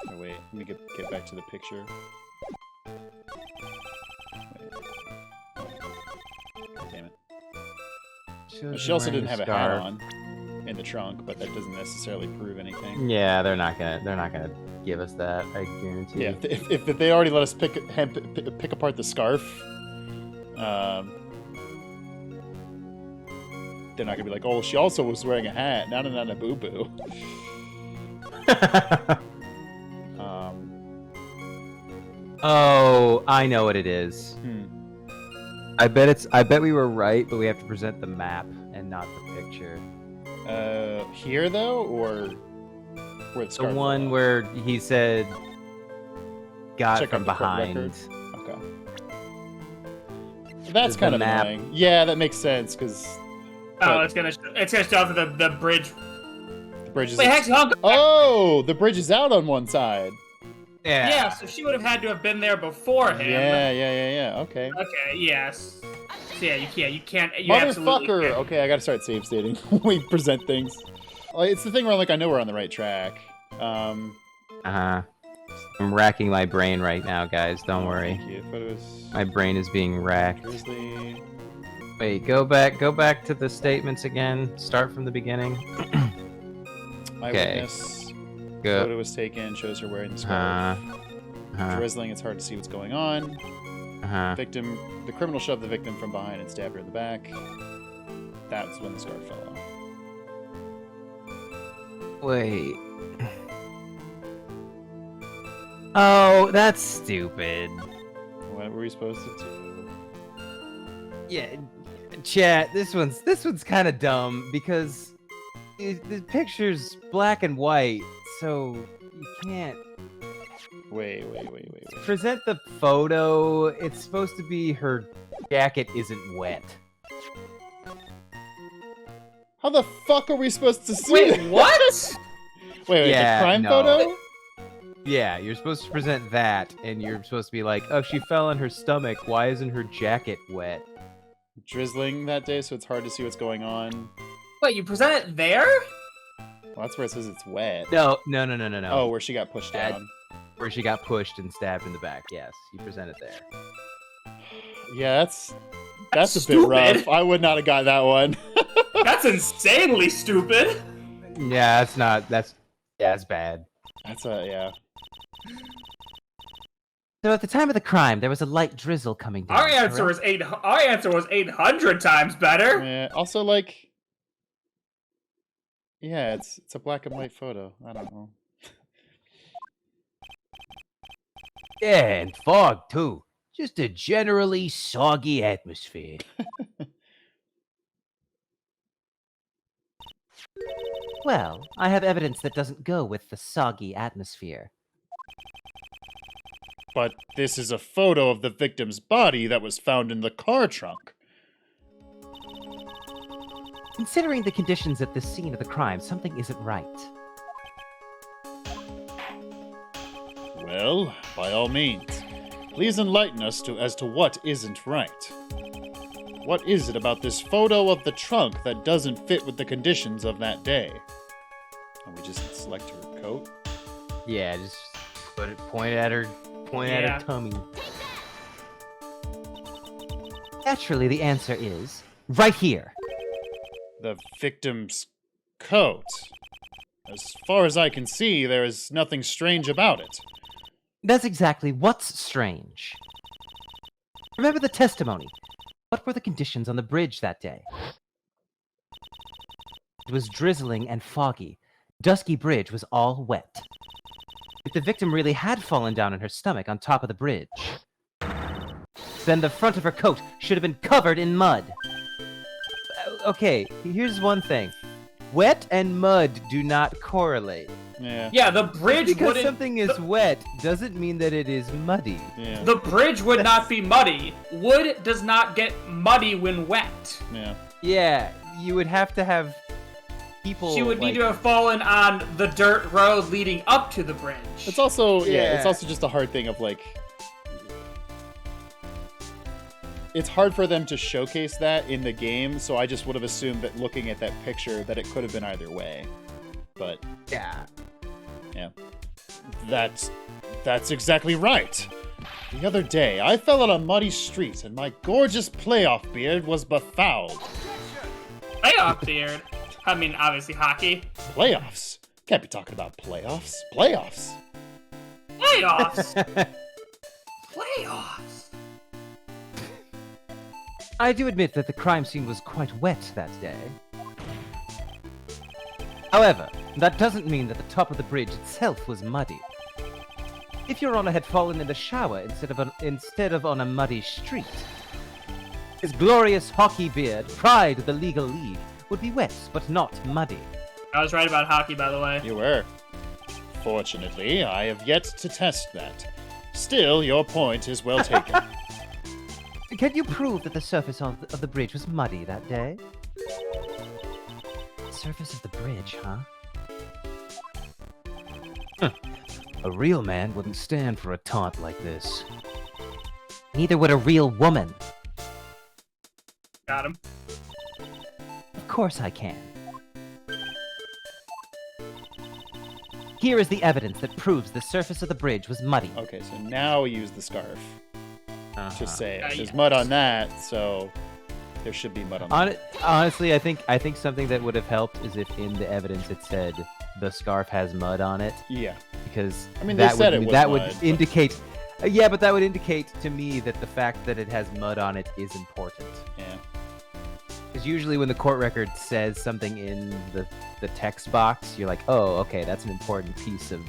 Oh, wait, let me get back to the picture. God damn it. She also didn't have a hat on in the trunk, but that doesn't necessarily prove anything. Yeah, they're not gonna give us that. I guarantee. Yeah, if they already let us pick apart the scarf, they're not gonna be like, oh, she also was wearing a hat. No, boo boo. Oh, I know what it is. Hmm. I bet we were right, but we have to present the map and not the picture. Here though, or where the The scarf one fell off? where he said got Check from out the court behind. record. Okay. That's The kind of map. annoying. Yeah, that makes sense because Oh, But- it's gonna show up the bridge. the bridge is. Wait, actually, hold on. Oh, the bridge is out on one side. Yeah, so she would have had to have been there before him. Yeah. Okay. Okay. Yes. So yeah, you can't. You absolutely Motherfucker! can't. Okay, I gotta start save stating when we present things. It's the thing where I know we're on the right track. Uh-huh. I'm racking my brain right now, guys. Don't worry. Thank you. Photos. My brain is being racked. Grizzly. Wait, go back to the statements again. Start from the beginning. Eyewitness. Go. Photo was taken. Shows her wearing the scarf. Uh-huh. Drizzling. It's hard to see what's going on. Uh-huh. Victim. The criminal shoved the victim from behind and stabbed her in the back. That's when the scarf fell off. Wait. Oh, that's stupid. What were we supposed to do? Yeah, chat. This one's kind of dumb because the picture's black and white, so you can't Wait. present the photo. It's supposed to be her jacket isn't wet. How the fuck are we supposed to see Wait, it? what? Wait, Yeah, the crime no. photo? Yeah, you're supposed to present that, and you're supposed to be like, oh, she fell on her stomach. Why isn't her jacket wet? Drizzling that day, so it's hard to see what's going on. Wait, you present it there? Well, that's where it says it's wet. No. Oh, where she got pushed That- down. Where she got pushed and stabbed in the back. Yes, you present it there. Yeah, that's a bit Stupid. rough. I would not have got that one. That's insanely stupid. Yeah, that's bad. Yeah. So at the time of the crime, there was a light drizzle coming down. Our answer correct? was 800 times better. Yeah. Also, yeah, it's a black and white photo. I don't know. Yeah, and fog too. Just a generally soggy atmosphere. Well, I have evidence that doesn't go with the soggy atmosphere. But this is a photo of the victim's body that was found in the car trunk. Considering the conditions at the scene of the crime, something isn't right. Well, by all means, please enlighten us as to what isn't right. What is it about this photo of the trunk that doesn't fit with the conditions of that day? And we just select her coat? Yeah, just point at her tummy. Naturally, the answer is right here. The victim's coat. As far as I can see, there is nothing strange about it. That's exactly what's strange. Remember the testimony. What were the conditions on the bridge that day? It was drizzling and foggy. Dusky Bridge was all wet. If the victim really had fallen down on her stomach on top of the bridge, then the front of her coat should have been covered in mud. Okay, here's one thing. Wet and mud do not correlate. Yeah. Yeah, the bridge Because wouldn't. something is wet doesn't mean that it is muddy. Yeah. The bridge would not be muddy. Wood does not get muddy when wet. Yeah. Yeah, you would have to have people. She would need like- to have fallen on the dirt road leading up to the bridge. It's also it's Yeah. also just a hard thing of it's hard for them to showcase that in the game, so I just would have assumed that looking at that picture that it could have been either way. But Yeah. that's exactly right. The other day, I fell on a muddy street and my gorgeous playoff beard was befouled. Playoff beard. I mean, obviously hockey. Playoffs? Can't be talking about playoffs. Playoffs. Playoffs. Playoffs. I do admit that the crime scene was quite wet that day. However, that doesn't mean that the top of the bridge itself was muddy. If your honor had fallen in the shower instead of on a muddy street, his glorious hockey beard, pride of the legal league, would be wet but not muddy. I was right about hockey, by the way. You were. Fortunately, I have yet to test that. Still, your point is well taken. Can you prove that the surface of the bridge was muddy that day? Surface of the bridge, huh? A real man wouldn't stand for a taunt like this. Neither would a real woman. Got him. Of course I can. Here is the evidence that proves the surface of the bridge was muddy. Okay, so now we use the scarf to say there's yes. mud on that, so there should be mud on that. Honestly, I think something that would have helped is if in the evidence it said the scarf has mud on it, Yeah. because I mean, they that said would, it was that mud, would but- indicate. Yeah, but that would indicate to me that the fact that it has mud on it is important. Yeah. Because usually when the court record says something in the text box, you're like, oh, okay, that's an important piece of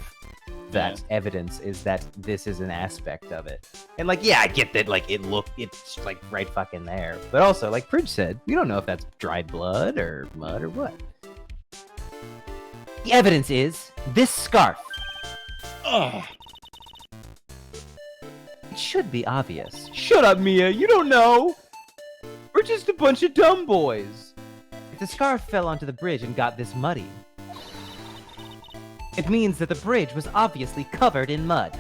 that evidence, is that this is an aspect of it. And like, yeah, I get that, like, it's like right fucking there. But also, like Pridge said, we don't know if that's dried blood or mud or what. The evidence is this scarf. Ugh. It should be obvious. Shut up, Mia, you don't know! We're just a bunch of dumb boys. If the scarf fell onto the bridge and got this muddy, it means that the bridge was obviously covered in mud.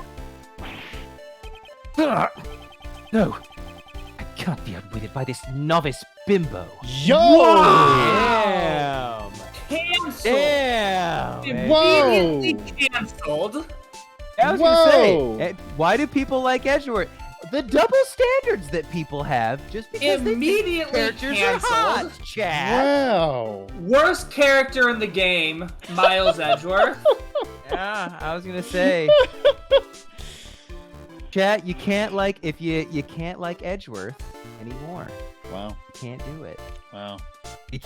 Ugh. No, I can't be outwitted by this novice bimbo. Yo! Damn! Cancelled. Damn! man. Whoa! Immediately canceled. I was gonna Whoa! say, why do people like Edgeworth? The double standards that people have just because they Immediately think characters are canceled. hot, Chad. Wow. Worst character in the game, Miles Edgeworth. Yeah, I was gonna say, Chat, you can't like if you can't like Edgeworth anymore. Wow. You can't do it. Wow.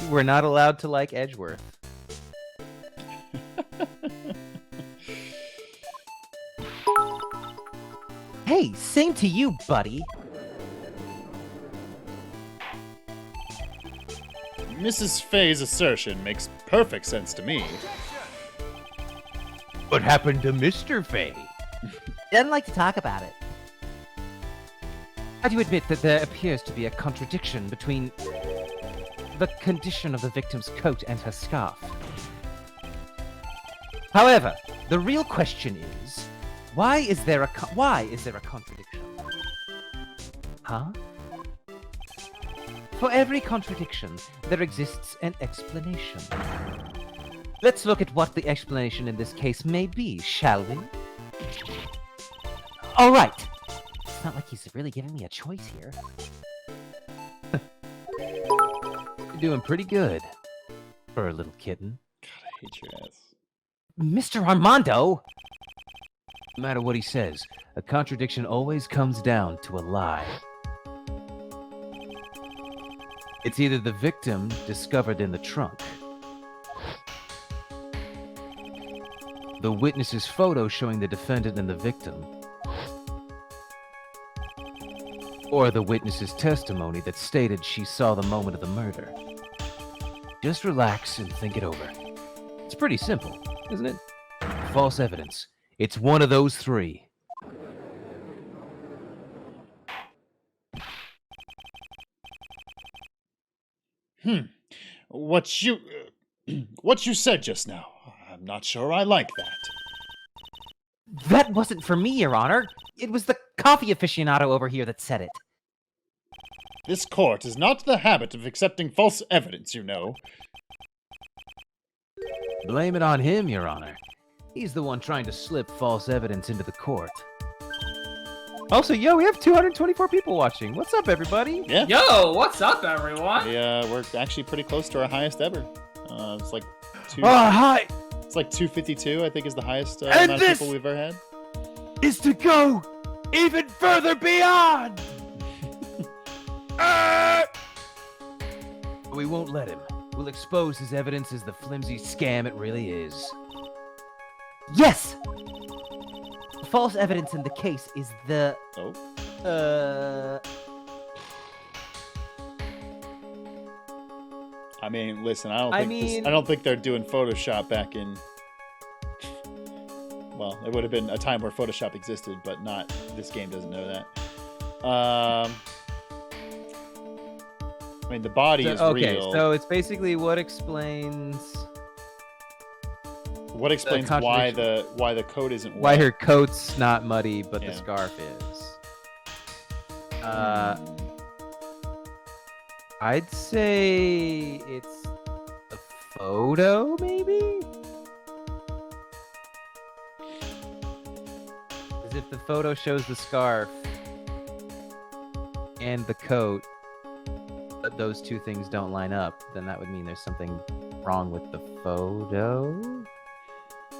We're not allowed to like Edgeworth. Hey, same to you, buddy. Mrs. Fey's assertion makes perfect sense to me. What happened to Mr. Fey? Doesn't like to talk about it. I do admit that there appears to be a contradiction between the condition of the victim's coat and her scarf. However, the real question is, why is there a contradiction? Huh? For every contradiction, there exists an explanation. Let's look at what the explanation in this case may be, shall we? All right. It's not like he's really giving me a choice here. You're doing pretty good for a little kitten. God, I hate your ass. Mr. Armando! No matter what he says, a contradiction always comes down to a lie. It's either the victim discovered in the trunk, the witness's photo showing the defendant and the victim, or the witness's testimony that stated she saw the moment of the murder. Just relax and think it over. It's pretty simple, isn't it? False evidence. It's one of those three. What you what you said just now, I'm not sure I like that. That wasn't for me, Your Honor. It was the coffee aficionado over here that said it. This court is not the habit of accepting false evidence, you know. Blame it on him, Your Honor. He's the one trying to slip false evidence into the court. Also, yo, we have 224 people watching. What's up, everybody? Yeah. Yo, what's up, everyone? We're actually pretty close to our highest ever. It's like Hi! it's like 252, I think, is the highest And amount of this- people we've ever had. Is to go even further beyond! We won't let him. We'll expose his evidence as the flimsy scam it really is. Yes! The false evidence in the case is the... Oh. I mean, listen, I don't think they're doing Photoshop back in. Well, it would have been a time where Photoshop existed, but not. This game doesn't know that. I mean, the body is Okay, real. so it's basically what explains What explains why the coat isn't why wet? her coat's not muddy, but the Yeah. scarf is. I'd say it's a photo, maybe? As if the photo shows the scarf and the coat, but those two things don't line up, then that would mean there's something wrong with the photo?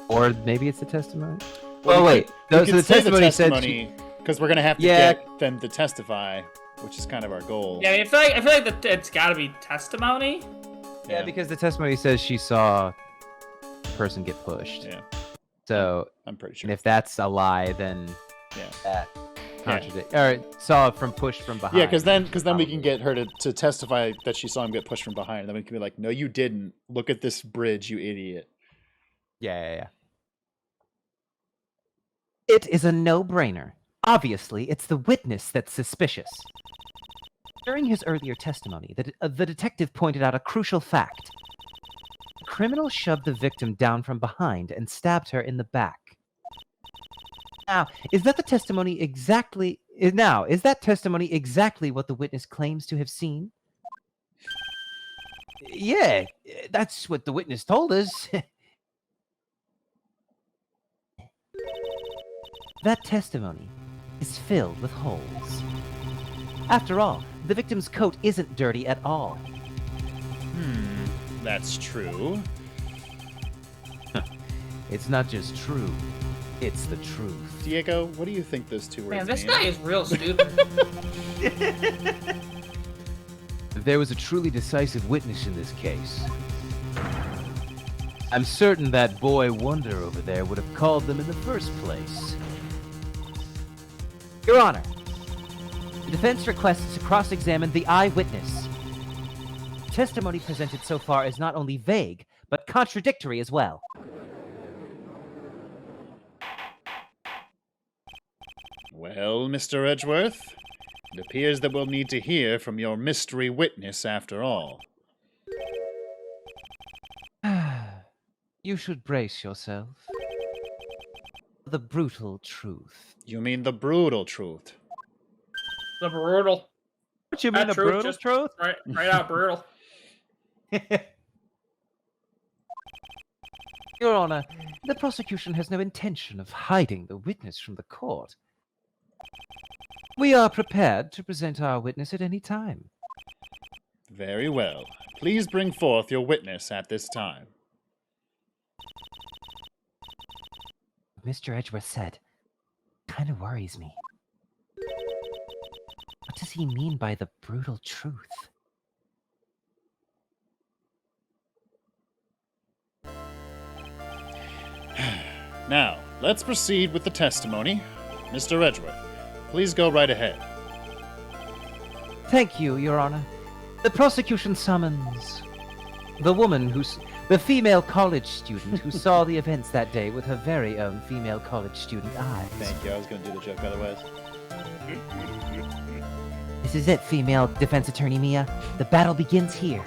Or maybe it's the testimony? Well, Oh, wait. You So could the say testimony said she... because we're gonna have to Yeah. get them to testify, which is kind of our goal. Yeah, I feel like that it's got to be testimony. Yeah, because the testimony says she saw the person get pushed. Yeah, So, I'm pretty sure. and if that's a lie, then Yeah. that contradicts. Or saw from pushed from behind. Yeah, because then we can get her to testify that she saw him get pushed from behind. And then we can be like, no, you didn't. Look at this bridge, you idiot. Yeah. It is a no-brainer. Obviously, it's the witness that's suspicious. During his earlier testimony, the detective pointed out a crucial fact. The criminal shoved the victim down from behind and stabbed her in the back. Now, is that testimony exactly what the witness claims to have seen? Yeah, that's what the witness told us. That testimony is filled with holes. After all, the victim's coat isn't dirty at all. That's true. It's not just true, it's the truth. Diego, what do you think those two words Man, this mean? guy is real stupid. If there was a truly decisive witness in this case, I'm certain that boy Wonder over there would have called them in the first place. Your Honor, the defense requests to cross-examine the eyewitness. Testimony presented so far is not only vague, but contradictory as well. Well, Mr. Edgeworth, it appears that we'll need to hear from your mystery witness after all. You should brace yourself. The brutal truth. You mean the brutal truth? The brutal. What you mean, That a truth, brutal just truth? Right out brutal. Your Honor, the prosecution has no intention of hiding the witness from the court. We are prepared to present our witness at any time. Very well. Please bring forth your witness at this time. Mr. Edgeworth said, kind of worries me. What does he mean by the brutal truth? Now, let's proceed with the testimony. Mr. Edgeworth, please go right ahead. Thank you, Your Honor. The prosecution summons the female college student who saw the events that day with her very own female college student eyes. Thank you. I was going to do the joke otherwise. This is it, female defense attorney Mia. The battle begins here.